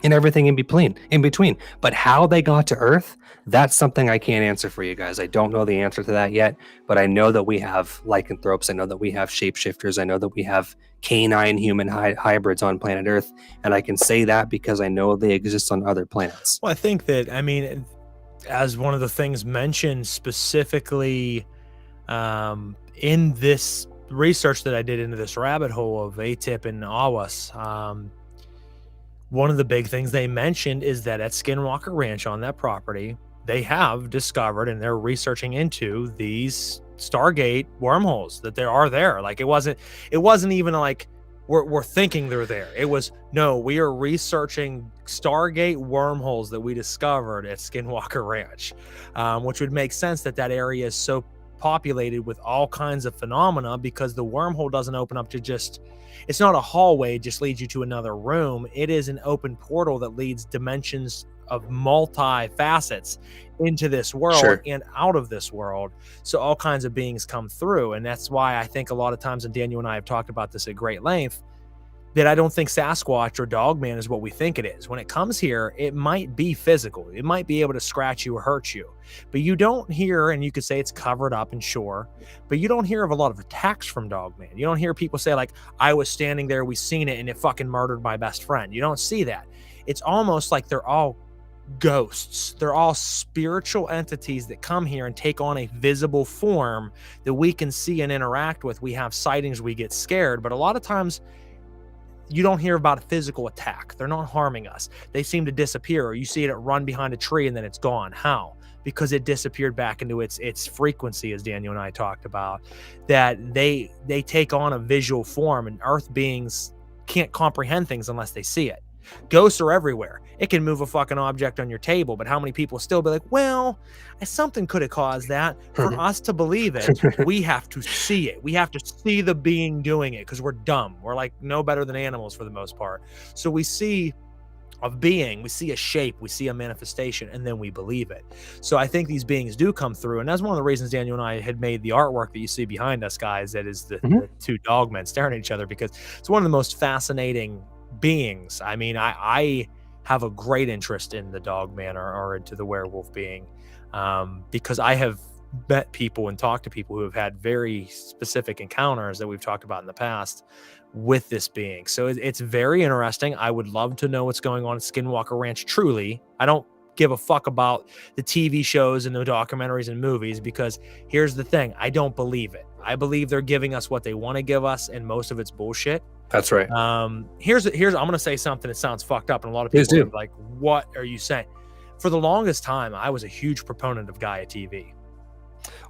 and everything in between. But how they got to Earth, that's something I can't answer for you guys. I don't know the answer to that yet, but I know that we have lycanthropes. I know that we have shapeshifters. I know that we have canine human hybrids on planet Earth, and I can say that because I know they exist on other planets. Well, I think that, I mean, as one of the things mentioned specifically in this research that I did into this rabbit hole of ATIP and AWAS, one of the big things they mentioned is that at Skinwalker Ranch on that property, they have discovered, and they're researching into these Stargate wormholes that there are there. Like, it wasn't even like we're thinking they're there. It was, no, we are researching Stargate wormholes that we discovered at Skinwalker Ranch, which would make sense that that area is so populated with all kinds of phenomena, because the wormhole doesn't open up to just, it's not a hallway, it just leads you to another room. It is an open portal that leads dimensions of multi-facets into this world and out of this world. So all kinds of beings come through. And that's why I think a lot of times, and Daniel and I have talked about this at great length, that I don't think Sasquatch or Dogman is what we think it is. When it comes here, it might be physical. It might be able to scratch you or hurt you. But you don't hear, and you could say it's covered up and sure, but you don't hear of a lot of attacks from Dogman. You don't hear people say, like, I was standing there, we seen it, and it fucking murdered my best friend. You don't see that. It's almost like they're all ghosts. They're all spiritual entities that come here and take on a visible form that we can see and interact with. We have sightings, we get scared, but a lot of times you don't hear about a physical attack. They're not harming us. They seem to disappear, or you see it run behind a tree and then it's gone. How? Because it disappeared back into its frequency, as Daniel and I talked about, that they take on a visual form, and Earth beings can't comprehend things unless they see it. Ghosts are everywhere. It can move a fucking object on your table, but how many people still be like, well, something could have caused that. For us to believe it, we have to see it. We have to see the being doing it, because we're dumb. We're like no better than animals for the most part. So we see a being, we see a shape, we see a manifestation, and then we believe it. So I think these beings do come through, and that's one of the reasons Daniel and I had made the artwork that you see behind us, guys, that is the two dogmen staring at each other, because it's one of the most fascinating beings. I mean, I have a great interest in the dogman or into the werewolf being, because I have met people and talked to people who have had very specific encounters that we've talked about in the past with this being. So it's very interesting. I would love to know what's going on at Skinwalker Ranch. Truly, I don't give a fuck about the TV shows and the documentaries and movies, because here's the thing, I don't believe it. I believe they're giving us what they want to give us, and most of it's bullshit. That's right. Here's I'm gonna say something that sounds fucked up, and a lot of people are like, what are you saying? For the longest time, I was a huge proponent of Gaia TV.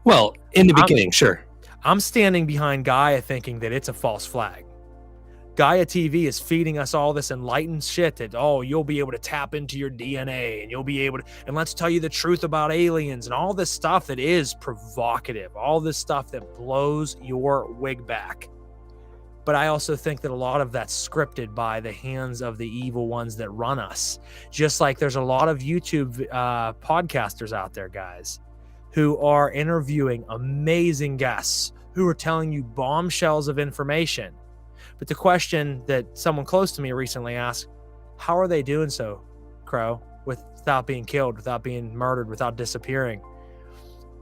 Well, in the beginning, sure. I'm standing behind Gaia thinking that it's a false flag. Gaia TV is feeding us all this enlightened shit that, oh, you'll be able to tap into your DNA, and you'll be able to, and let's tell you the truth about aliens, and all this stuff that is provocative, all this stuff that blows your wig back. But I also think that a lot of that's scripted by the hands of the evil ones that run us. Just like there's a lot of YouTube podcasters out there, guys, who are interviewing amazing guests who are telling you bombshells of information. But the question that someone close to me recently asked, how are they doing so, Crow, without being killed, without being murdered, without disappearing?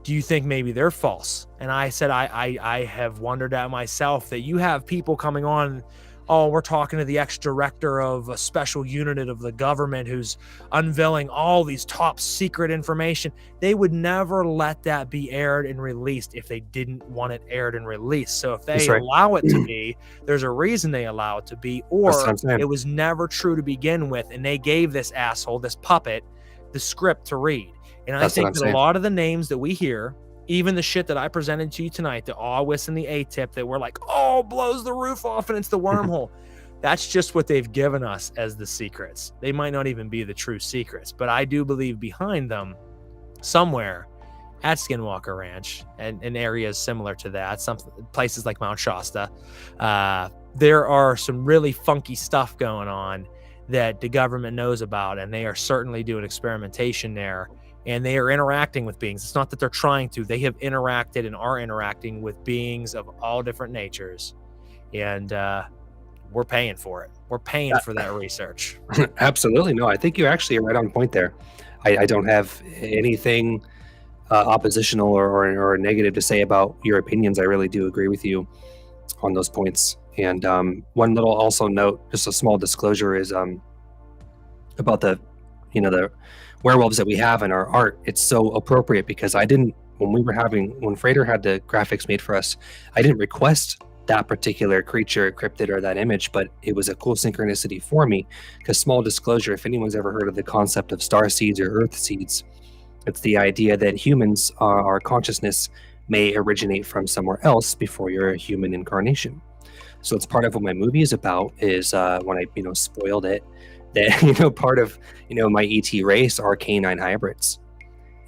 Do you think maybe they're false? And I said, I have wondered at myself that you have people coming on, oh, we're talking to the ex-director of a special unit of the government who's unveiling all these top secret information. They would never let that be aired and released if they didn't want it aired and released. So if they allow it to be, there's a reason they allow it to be, or it was never true to begin with, and they gave this asshole, this puppet, the script to read. And I think that a lot of the names that we hear, even the shit that I presented to you tonight, the AWIS and the ATIP, that we're like, oh, blows the roof off and it's the wormhole. That's just what they've given us as the secrets. They might not even be the true secrets, but I do believe behind them, somewhere at Skinwalker Ranch and in areas similar to that, some places like Mount Shasta, there are some really funky stuff going on that the government knows about, and they are certainly doing experimentation there, and they are interacting with beings. It's not that they're trying to, they have interacted and are interacting with beings of all different natures, and we're paying for it. We're paying for that research. Absolutely. No, I think you actually are right on point there. I don't have anything oppositional or negative to say about your opinions. I really do agree with you on those points. And one little also note, just a small disclosure, is about the werewolves that we have in our art. It's so appropriate because when Frater had the graphics made for us, I didn't request that particular creature, cryptid, or that image, but it was a cool synchronicity for me. Because, small disclosure, if anyone's ever heard of the concept of star seeds or earth seeds, it's the idea that humans, our consciousness may originate from somewhere else before you're a human incarnation. So it's part of what my movie is about, is when I spoiled it, that part of my ET race are canine hybrids.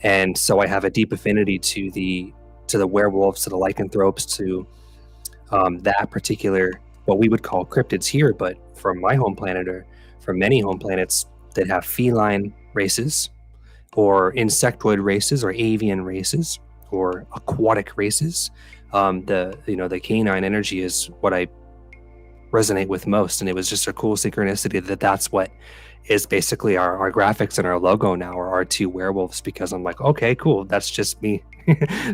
And so I have a deep affinity to the werewolves, to the lycanthropes, to that particular, what we would call cryptids here, but from my home planet, or from many home planets that have feline races, or insectoid races, or avian races, or aquatic races. The canine energy is what I resonate with most, and it was just a cool synchronicity that's what is basically our graphics and our logo now, are our two werewolves, because I'm like, okay, cool, that's just me.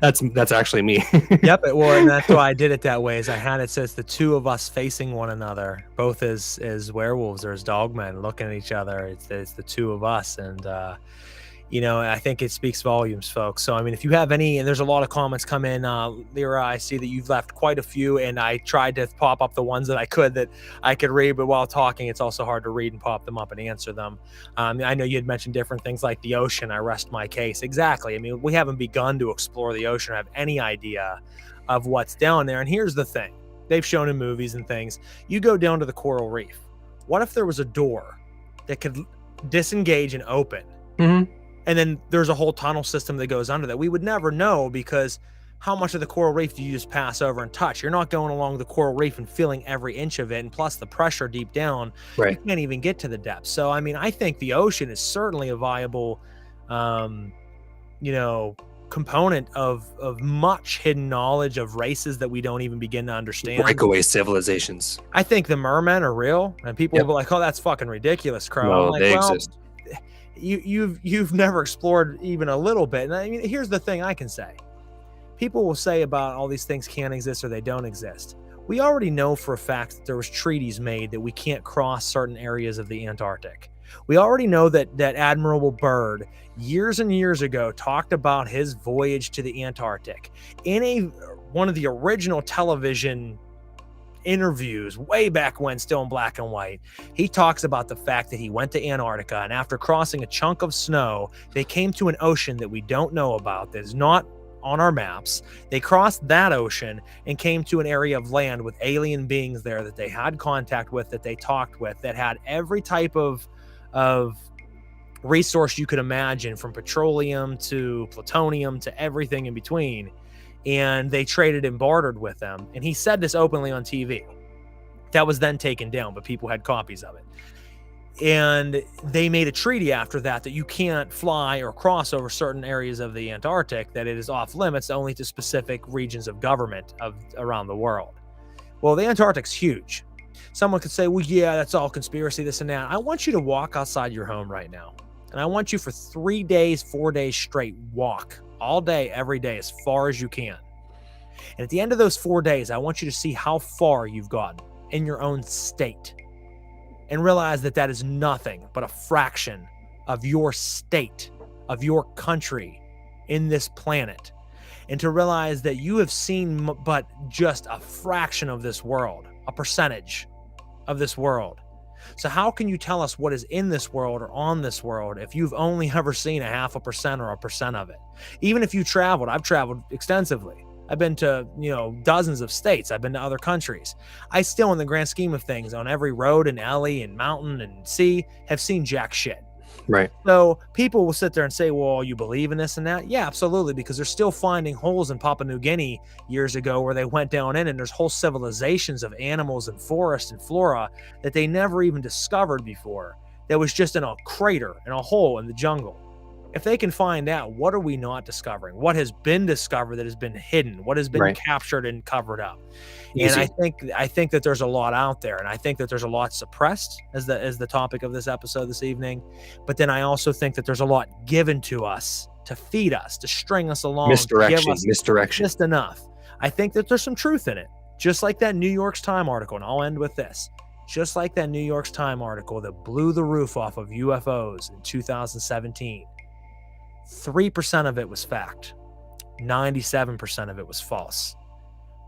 that's actually me. Yep. Well, and that's why I did it that way, is I had it so it's the two of us facing one another, both as werewolves or as dogmen, looking at each other. It's the two of us, and I think it speaks volumes, folks. So, I mean, if you have any, and there's a lot of comments come in, Lyra, I see that you've left quite a few, and I tried to pop up the ones that I could read, but while talking, it's also hard to read and pop them up and answer them. I know you had mentioned different things like the ocean. I rest my case. Exactly. I mean, we haven't begun to explore the ocean or have any idea of what's down there. And here's the thing. They've shown in movies and things, you go down to the coral reef. What if there was a door that could disengage and open? Mm-hmm. And then there's a whole tunnel system that goes under that. We would never know, because how much of the coral reef do you just pass over and touch? You're not going along the coral reef and feeling every inch of it. And plus the pressure deep down, right, you can't even get to the depths. So, I mean, I think the ocean is certainly a viable, component of much hidden knowledge of races that we don't even begin to understand. Breakaway civilizations. I think the mermen are real, and people will be like, oh, that's fucking ridiculous, Crow. No, I'm like, they well, exist. You've never explored even a little bit. And I mean, here's the thing I can say. People will say about all these things can't exist or they don't exist. We already know for a fact that there was treaties made that we can't cross certain areas of the Antarctic. We already know that Admiral Byrd years and years ago talked about his voyage to the Antarctic in one of the original television interviews way back when, still in black and white. He talks about the fact that he went to Antarctica, and after crossing a chunk of snow, they came to an ocean that we don't know about, that is not on our maps. They crossed that ocean and came to an area of land with alien beings there that they had contact with, that they talked with, that had every type of resource you could imagine, from petroleum to plutonium to everything in between. And they traded and bartered with them. And he said this openly on TV. That was then taken down, but people had copies of it. And they made a treaty after that you can't fly or cross over certain areas of the Antarctic, that it is off limits only to specific regions of government around the world. Well, the Antarctic's huge. Someone could say, well, yeah, that's all conspiracy, this and that. I want you to walk outside your home right now. And I want you for 3 days, 4 days straight, walk all day, every day, as far as you can. And at the end of those 4 days, I want you to see how far you've gotten in your own state, and realize that is nothing but a fraction of your state, of your country in this planet. And to realize that you have seen but just a fraction of this world, a percentage of this world. So how can you tell us what is in this world or on this world if you've only ever seen 0.5% or 1% of it? Even if you traveled, I've traveled extensively. I've been to, dozens of states. I've been to other countries. I still, in the grand scheme of things, on every road and alley and mountain and sea, have seen jack shit. Right. So people will sit there and say, well, you believe in this and that? Yeah, absolutely, because they're still finding holes in Papua New Guinea years ago where they went down in, and there's whole civilizations of animals and forest and flora that they never even discovered before. That was just in a crater, in a hole in the jungle. If they can find out, what are we not discovering? What has been discovered that has been hidden? What has been captured and covered up? Easy. And I think that there's a lot out there, and I think that there's a lot suppressed as the topic of this episode this evening. But then I also think that there's a lot given to us to feed us, to string us along, misdirection, to give us misdirection, just enough. I think that there's some truth in it, just like that New York Times article, and I'll end with this. Just like that New York Times article that blew the roof off of UFOs in 2017, 3% of it was fact. 97% of it was false.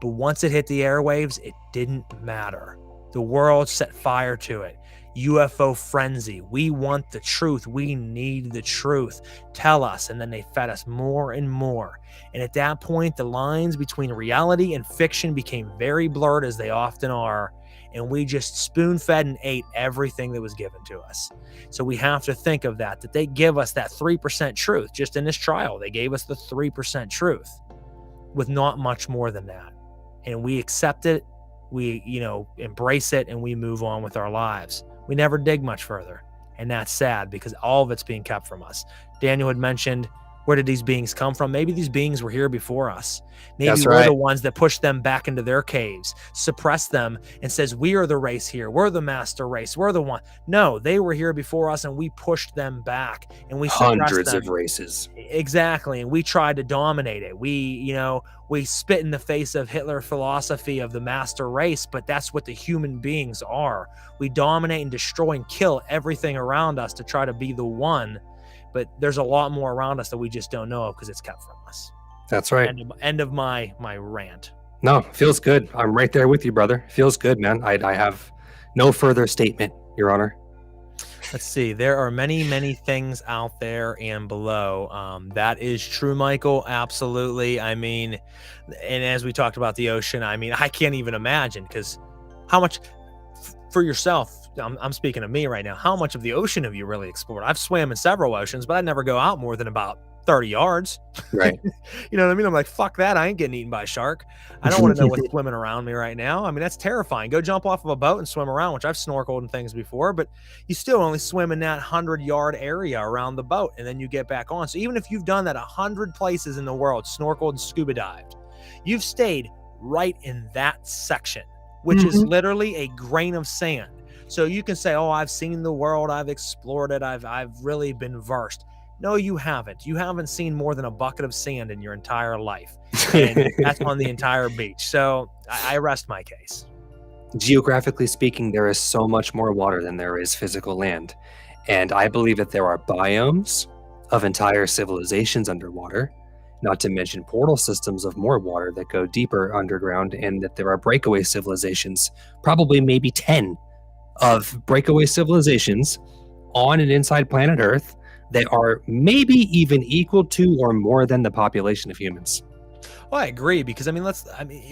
But once it hit the airwaves, it didn't matter. The world set fire to it. UFO frenzy. We want the truth. We need the truth. Tell us. And then they fed us more and more. And at that point, the lines between reality and fiction became very blurred, as they often are. And we just spoon-fed and ate everything that was given to us. So we have to think of that they give us that 3% truth. Just in this trial, they gave us the 3% truth with not much more than that. And we accept it, we, embrace it, and we move on with our lives. We never dig much further. And that's sad, because all of it's being kept from us. Daniel had mentioned, where did these beings come from? Maybe these beings were here before us. Maybe we're the ones that pushed them back into their caves, suppressed them, and says, we are the race here. We're the master race. We're the one. No, they were here before us, and we pushed them back, and we suppressed hundreds them. Of races. Exactly. And we tried to dominate it. We spit in the face of Hitler's philosophy of the master race, but that's what the human beings are. We dominate and destroy and kill everything around us to try to be the one. But there's a lot more around us that we just don't know of because it's kept from us. That's right. End of my rant. No, feels good. I'm right there with you, brother. Feels good, man. I have no further statement, Your Honor. Let's see. There are many, many things out there and below. That is true, Michael. Absolutely. I mean, and as we talked about the ocean, I mean, I can't even imagine, because how much for yourself, I'm speaking of me right now, how much of the ocean have you really explored? I've swam in several oceans, but I never go out more than about 30 yards. Right. You know what I mean? I'm like, fuck that. I ain't getting eaten by a shark. I don't want to know what's swimming around me right now. I mean, that's terrifying. Go jump off of a boat and swim around, which I've snorkeled and things before, but you still only swim in that 100-yard area around the boat, and then you get back on. So even if you've done that 100 places in the world, snorkeled and scuba dived, you've stayed right in that section, which is literally a grain of sand. So you can say, oh, I've seen the world, I've explored it, I've really been versed. No, you haven't. You haven't seen more than a bucket of sand in your entire life. And that's on the entire beach. So I rest my case. Geographically speaking, there is so much more water than there is physical land. And I believe that there are biomes of entire civilizations underwater, not to mention portal systems of more water that go deeper underground, and that there are breakaway civilizations, probably maybe 10 of breakaway civilizations on and inside planet Earth that are maybe even equal to or more than the population of humans. Well, I agree, because I mean,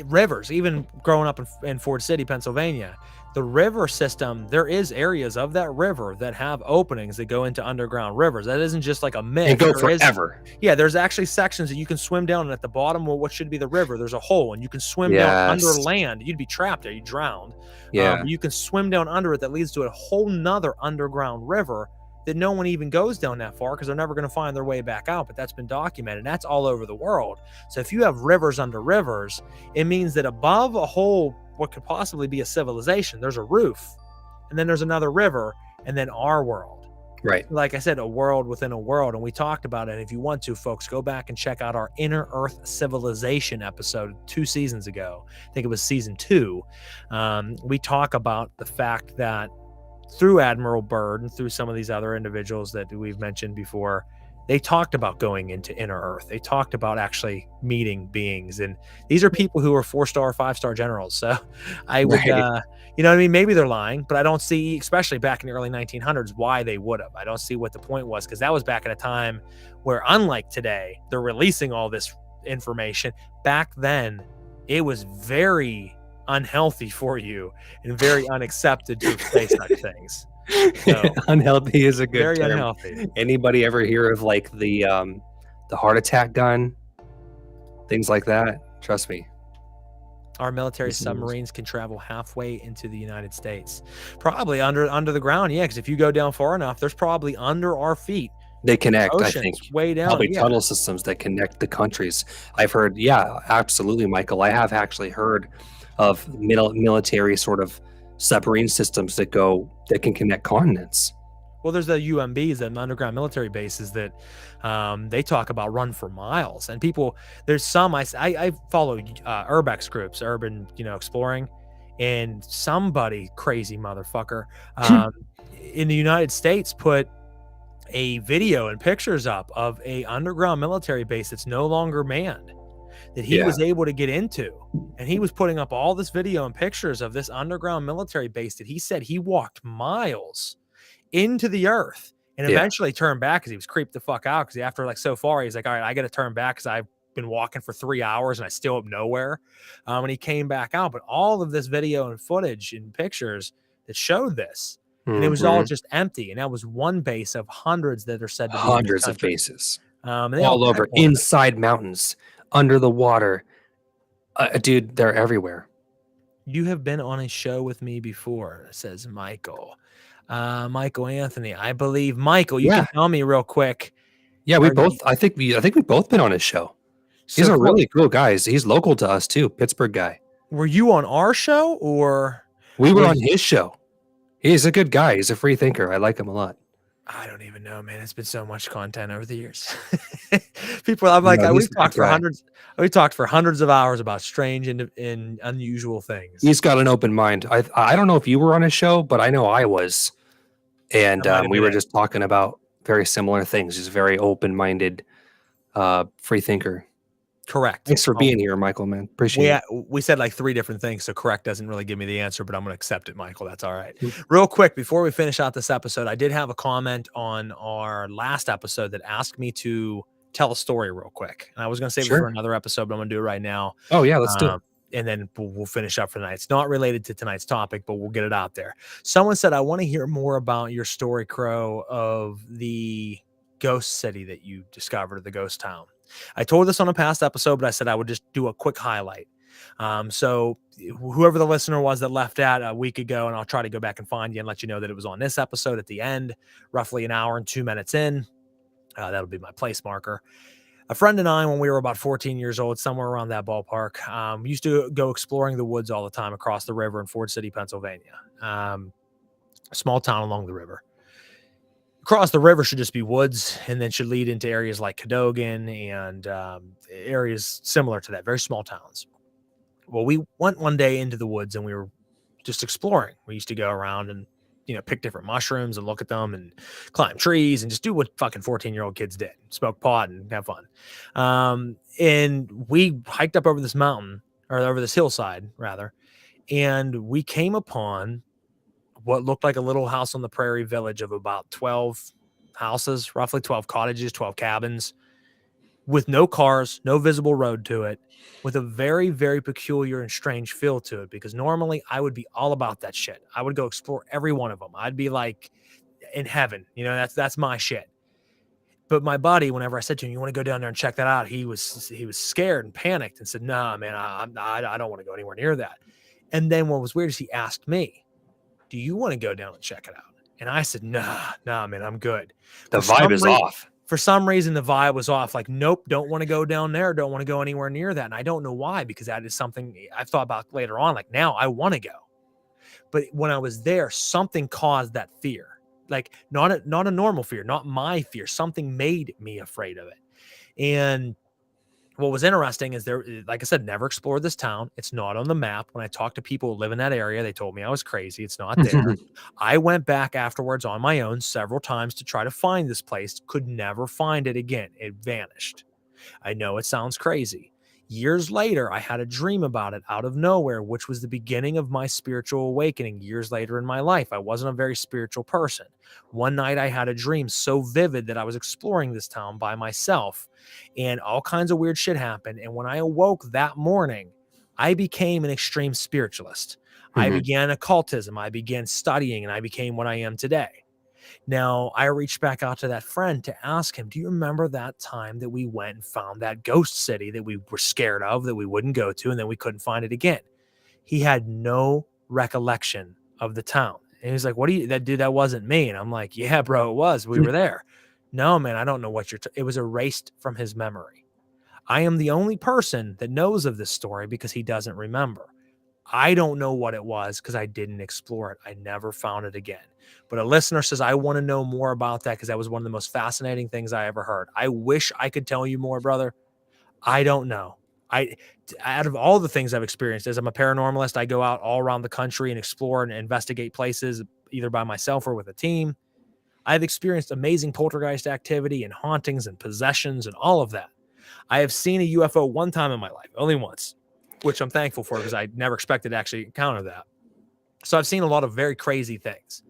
rivers, even growing up in Ford City, Pennsylvania, the river system, there is areas of that river that have openings that go into underground rivers. That isn't just like a myth. And go forever. There's actually sections that you can swim down, and at the bottom of what should be the river, there's a hole, and you can swim down under land. You'd be trapped there. You drowned. You can swim down under it. That leads to a whole nother underground river that no one even goes down that far, because they're never going to find their way back out. But that's been documented. That's all over the world. So if you have rivers under rivers, it means that above a whole, what could possibly be a civilization, there's a roof, and then there's another river, and then our world. Right. Like I said, a world within a world. And we talked about it. If you want to, folks, go back and check out our Inner Earth Civilization episode 2 seasons ago. I think it was season 2. We talk about the fact that through Admiral Byrd and through some of these other individuals that we've mentioned before, they talked about going into Inner Earth. They talked about actually meeting beings. And these are people who are 4-star, 5-star generals. So I would, you know what I mean? Maybe they're lying, but I don't see, especially back in the early 1900s, why they would have. I don't see what the point was, because that was back at a time where, unlike today, they're releasing all this information. Back then, it was very unhealthy for you and very unaccepted to say such things. So, Unhealthy is a good very term. unhealthy. Anybody ever hear of like the heart attack gun? Things like that. Trust me. Our military submarines can travel halfway into the United States, probably under the ground. Yeah, because if you go down far enough, there's probably under our feet. They connect, I Oceans think. way down. Probably Yeah. tunnel systems that connect the countries. I've heard, yeah, absolutely, Michael. I have actually heard of military sort of submarine systems that can connect continents. Well, there's the UMBs, the underground military bases that they talk about run for miles. And people, there's some, I follow urbex groups, urban, exploring, and somebody crazy motherfucker in the United States put a video and pictures up of a underground military base that's no longer manned that he was able to get into. And he was putting up all this video and pictures of this underground military base that he said he walked miles into the earth and eventually turned back because he was creeped the fuck out. Because after like so far, he's like, all right, I got to turn back because I've been walking for 3 hours and I still am nowhere. And he came back out. But all of this video and footage and pictures that showed this, and it was all just empty. And that was one base of hundreds that are said to be hundreds of bases and all over, inside mountains, under the water. Dude, they're everywhere. You have been on a show with me before, says Michael. Michael Anthony, I believe. Michael, you can tell me real quick. Yeah, I think we've both been on his show. He's a really cool guy. He's local to us too, Pittsburgh guy. Were you on our show or we were on his show? He's a good guy. He's a free thinker. I like him a lot. I don't even know, man. It's been so much content over the years. People, I'm like, we've talked for hundreds. We talked for hundreds of hours about strange and unusual things. He's got an open mind. I don't know if you were on his show, but I know I was, and we were just talking about very similar things. He's a very open-minded, free thinker. Correct. Thanks for being here, Michael, man. Appreciate it. We said like 3 different things, so correct doesn't really give me the answer, but I'm going to accept it, Michael. That's all right. Real quick, before we finish out this episode, I did have a comment on our last episode that asked me to tell a story real quick. And I was going to save it for another episode, but I'm going to do it right now. Oh, yeah, let's do it. And then we'll finish up for the night. It's not related to tonight's topic, but we'll get it out there. Someone said, I want to hear more about your story, Crow, of the ghost city that you discovered, the ghost town. I told this on a past episode, but I said I would just do a quick highlight. So whoever the listener was that left that a week ago, and I'll try to go back and find you and let you know that it was on this episode at the end, roughly an hour and 2 minutes in. That'll be my place marker. A friend and I, when we were about 14 years old, somewhere around that ballpark, we used to go exploring the woods all the time across the river in Ford City, Pennsylvania. A small town along the river. Across the river should just be woods, and then should lead into areas like Cadogan and areas similar to that, very small towns. Well, we went one day into the woods and we were just exploring. We used to go around and, pick different mushrooms and look at them and climb trees and just do what fucking 14-year-old kids did, smoke pot and have fun. And we hiked up over this mountain, or over this hillside rather, and we came upon what looked like a little house on the prairie village of about 12 houses, roughly 12 cottages, 12 cabins, with no cars, no visible road to it, with a very, very peculiar and strange feel to it. Because normally I would be all about that shit. I would go explore every one of them. I'd be like in heaven, that's my shit. But my buddy, whenever I said to him, you want to go down there and check that out? He was scared and panicked and said, nah, man, I don't want to go anywhere near that. And then what was weird is he asked me, do you want to go down and check it out? And I said, nah, man, I'm good. The vibe is off. For some reason, the vibe was off. Like, nope, don't want to go down there. Don't want to go anywhere near that. And I don't know why, because that is something I've thought about later on. Like, now I want to go. But when I was there, something caused that fear. Like, not a normal fear, not my fear. Something made me afraid of it. And what was interesting is there, like I said, never explored this town. It's not on the map. When I talked to people who live in that area, they told me I was crazy. It's not there. I went back afterwards on my own several times to try to find this place. Could never find it again. It vanished. I know it sounds crazy. Years later, I had a dream about it out of nowhere, which was the beginning of my spiritual awakening years later in my life. I wasn't a very spiritual person. One night I had a dream so vivid that I was exploring this town by myself, and all kinds of weird shit happened. And when I awoke that morning, I became an extreme spiritualist. I Mhm. began occultism. I began studying, and I became what I am today. Now, I reached back out to that friend to ask him, do you remember that time that we went and found that ghost city that we were scared of, that we wouldn't go to, and then we couldn't find it again? He had no recollection of the town. And he was like, what do you, that dude, that wasn't me. And I'm like, yeah, bro, it was. We were there. No, man, I don't know what it was erased from his memory. I am the only person that knows of this story because he doesn't remember. I don't know what it was because I didn't explore it. I never found it again. But a listener says, I want to know more about that because that was one of the most fascinating things I ever heard. I wish I could tell you more, brother. I don't know. Out of all the things I've experienced, as I'm a paranormalist, I go out all around the country and explore and investigate places either by myself or with a team. I've experienced amazing poltergeist activity and hauntings and possessions and all of that. I have seen a UFO one time in my life, only once, which I'm thankful for because I never expected to actually encounter that. So I've seen a lot of very crazy things.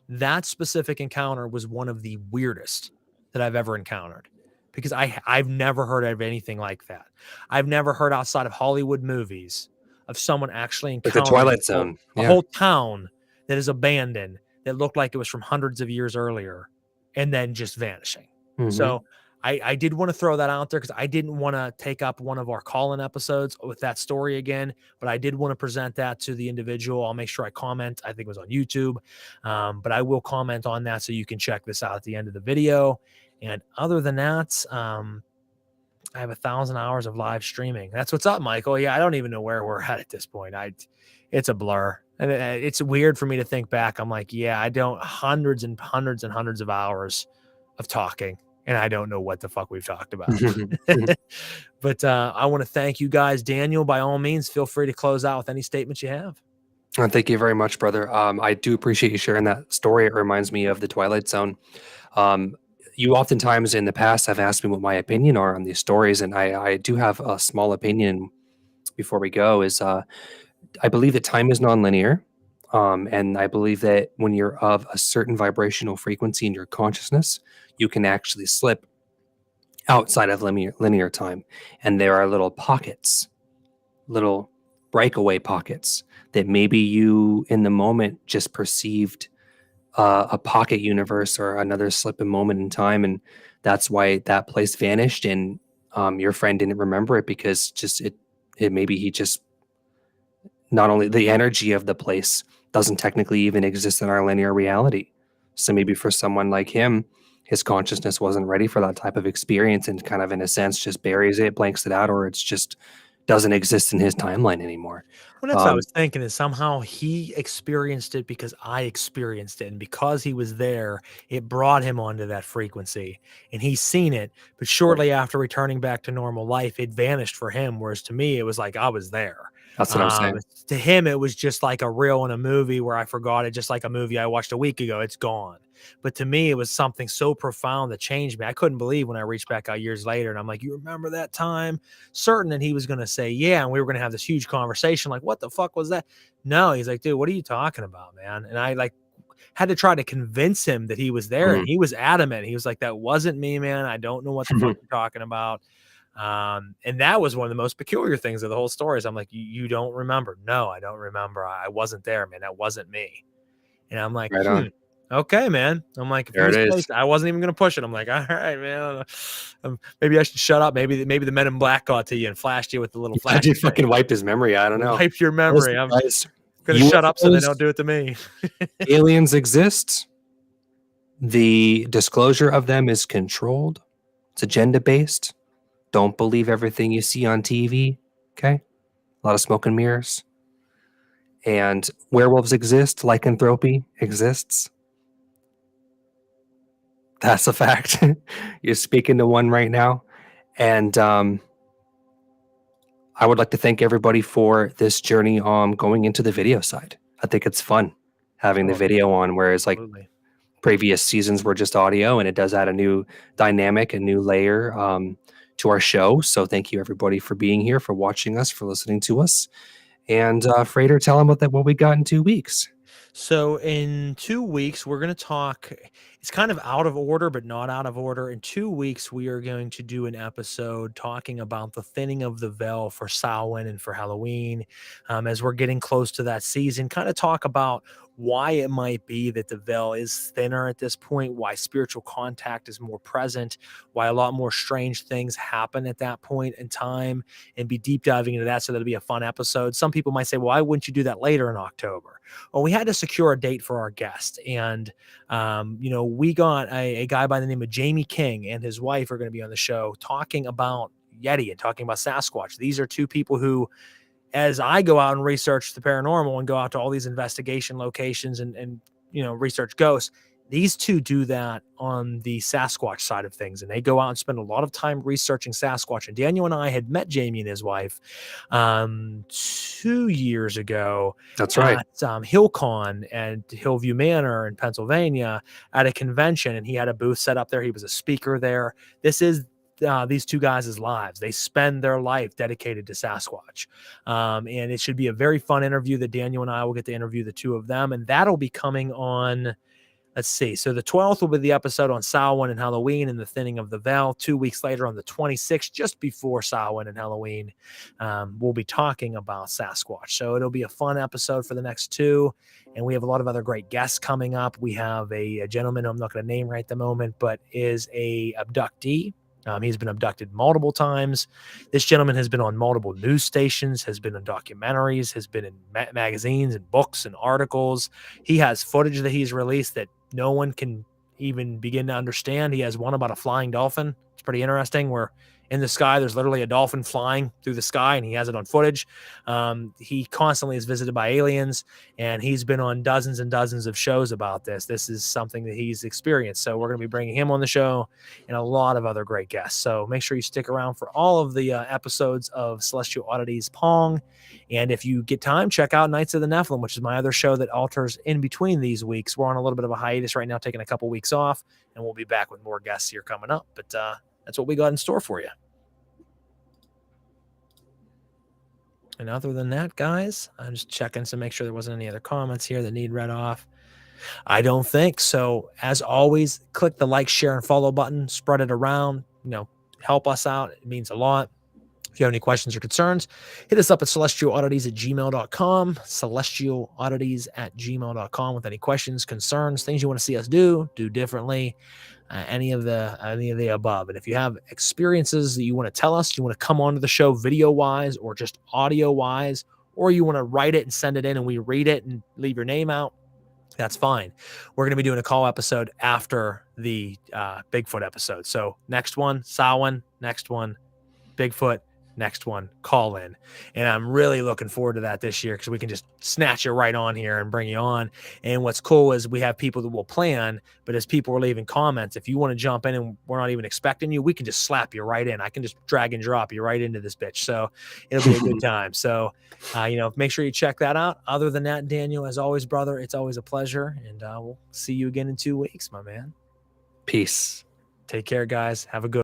That specific encounter was one of the weirdest that I've ever encountered because I've never heard of anything like that. I've never heard outside of Hollywood movies of someone actually Like the encountering Twilight Zone. a Yeah. whole town that is abandoned that looked like it was from hundreds of years earlier and then just vanishing. Mhm. So I did want to throw that out there because I didn't want to take up one of our call-in episodes with that story again, but I did want to present that to the individual. I'll make sure I comment. I think it was on YouTube, but I will comment on that so you can check this out at the end of the video. And other than that, I have 1,000 hours of live streaming. That's what's up, Michael. Yeah, I don't even know where we're at this point. It's a blur. And it's weird for me to think back. I'm like, yeah, I don't hundreds and hundreds and hundreds of hours of talking, and I don't know what the fuck we've talked about. But I want to thank you guys. Daniel, by all means, feel free to close out with any statements you have. Thank you very much, brother. I do appreciate you sharing that story. It reminds me of the Twilight Zone. You oftentimes in the past have asked me what my opinion are on these stories, and I do have a small opinion before we go. I believe that time is nonlinear, and I believe that when you're of a certain vibrational frequency in your consciousness, you can actually slip outside of linear time, and there are little pockets, little breakaway pockets that maybe you in the moment just perceived a pocket universe or another slip in moment in time, and that's why that place vanished, and your friend didn't remember it because it maybe he just not only the energy of the place doesn't technically even exist in our linear reality. So maybe for someone like him, his consciousness wasn't ready for that type of experience and kind of in a sense just buries it, blanks it out, or it's just doesn't exist in his timeline anymore. Well, that's what I Um, was thinking is somehow he experienced it because I experienced it. And because he was there, it brought him onto that frequency and he's seen it. But shortly after returning back to normal life, it vanished for him. Whereas to me, it was like I was there. that's what I'm saying. To him, it was just like a reel in a movie where I forgot it, just like a movie I watched a week ago. It's gone. But to me, it was something so profound that changed me. I couldn't believe when I reached back out years later and I'm like, you remember that time? Certain that he was going to say, yeah. And we were going to have this huge conversation. Like, what the fuck was that? No, he's like, dude, what are you talking about, man? And I like had to try to convince him that he was there. And he was adamant. He was like, that wasn't me, man. I don't know what the fuck you're talking about. And that was one of the most peculiar things of the whole story is I'm like, you don't remember? No, I don't remember. I wasn't there, man. That wasn't me. And I'm like, Right on. okay, man. I'm like, if There it is. I wasn't even going to push it. I'm like, all right, man. Maybe I should shut up. Maybe the Men in Black got to you and flashed you with the little flash. He fucking wiped his memory. I don't know. Wipe your memory. Listen, I'm guys, going to shut up so they UFOs don't do it to me. aliens exist. The disclosure of them is controlled. It's agenda based. Don't believe everything you see on TV. Okay. A lot of smoke and mirrors. And werewolves exist. Lycanthropy exists. That's a fact. You're speaking to one right now. And I would like to thank everybody for this journey going into the video side. I think it's fun having the video on, whereas like Absolutely. previous seasons were just audio, and it does add a new dynamic, a new layer to our show. So thank you everybody for being here, for watching us, for listening to us. And Frater, tell them what we got in 2 weeks. So in 2 weeks, we're going to talk. It's kind of out of order, but not out of order. In 2 weeks, we are going to do an episode talking about the thinning of the veil for Samhain and for Halloween. As we're getting close to that season, kind of talk about why it might be that the veil is thinner at this point, why spiritual contact is more present, why a lot more strange things happen at that point in time, and be deep diving into that. So that'll be a fun episode. Some people might say, well, why wouldn't you do that later in October? Well, we had to secure a date for our guest. And, we got a guy by the name of Jamie King and his wife are going to be on the show talking about Yeti and talking about Sasquatch. These are two people who, as I go out and research the paranormal and go out to all these investigation locations and research ghosts, these two do that on the Sasquatch side of things. And they go out and spend a lot of time researching Sasquatch. And Daniel and I had met Jamie and his wife 2 years ago. That's right. At HillCon and Hillview Manor in Pennsylvania at a convention. And he had a booth set up there. He was a speaker there. This is these two guys' lives. They spend their life dedicated to Sasquatch. And it should be a very fun interview that Daniel and I will get to interview the two of them. And that'll be coming on, let's see. So the 12th will be the episode on Samhain and Halloween and the thinning of the veil. 2 weeks later on the 26th, just before Samhain and Halloween, we'll be talking about Sasquatch. So it'll be a fun episode for the next two. And we have a lot of other great guests coming up. We have a gentleman I'm not going to name right at the moment, but is a abductee. He's been abducted multiple times. This gentleman has been on multiple news stations, has been in documentaries, has been in magazines and books and articles. He has footage that he's released that no one can even begin to understand. He has one about a flying dolphin. It's pretty interesting, where in the sky there's literally a dolphin flying through the sky, and he has it on footage. He constantly is visited by aliens, and he's been on dozens and dozens of shows about this. This is something that he's experienced. So we're going to be bringing him on the show and a lot of other great guests. So make sure you stick around for all of the episodes of Celestial Oddities P.O.N.G. And if you get time, check out Knights of the Nephilim, which is my other show that alters in between these weeks. We're on a little bit of a hiatus right now, taking a couple weeks off, and we'll be back with more guests here coming up. But that's what we got in store for you. And other than that, guys, I'm just checking to make sure there wasn't any other comments here that need read off. I don't think so. As always, click the like, share, and follow button. Spread it around. Help us out. It means a lot. If you have any questions or concerns, hit us up at celestialoddities@gmail.com. Celestialoddities@gmail.com with any questions, concerns, things you want to see us do differently. Any of the above. And if you have experiences that you want to tell us, you want to come onto the show video wise or just audio wise, or you want to write it and send it in and we read it and leave your name out, that's fine. We're going to be doing a call episode after the Bigfoot episode. So next one, Samhain, next one, Bigfoot, next one, call in. And I'm really looking forward to that this year because we can just snatch you right on here and bring you on. And what's cool is we have people that will plan, but as people are leaving comments, if you want to jump in and we're not even expecting you, we can just slap you right in. I can just drag and drop you right into this bitch. So it'll be a good time. So, make sure you check that out. Other than that, Daniel, as always, brother, it's always a pleasure. And we'll see you again in 2 weeks, my man. Peace. Take care, guys. Have a good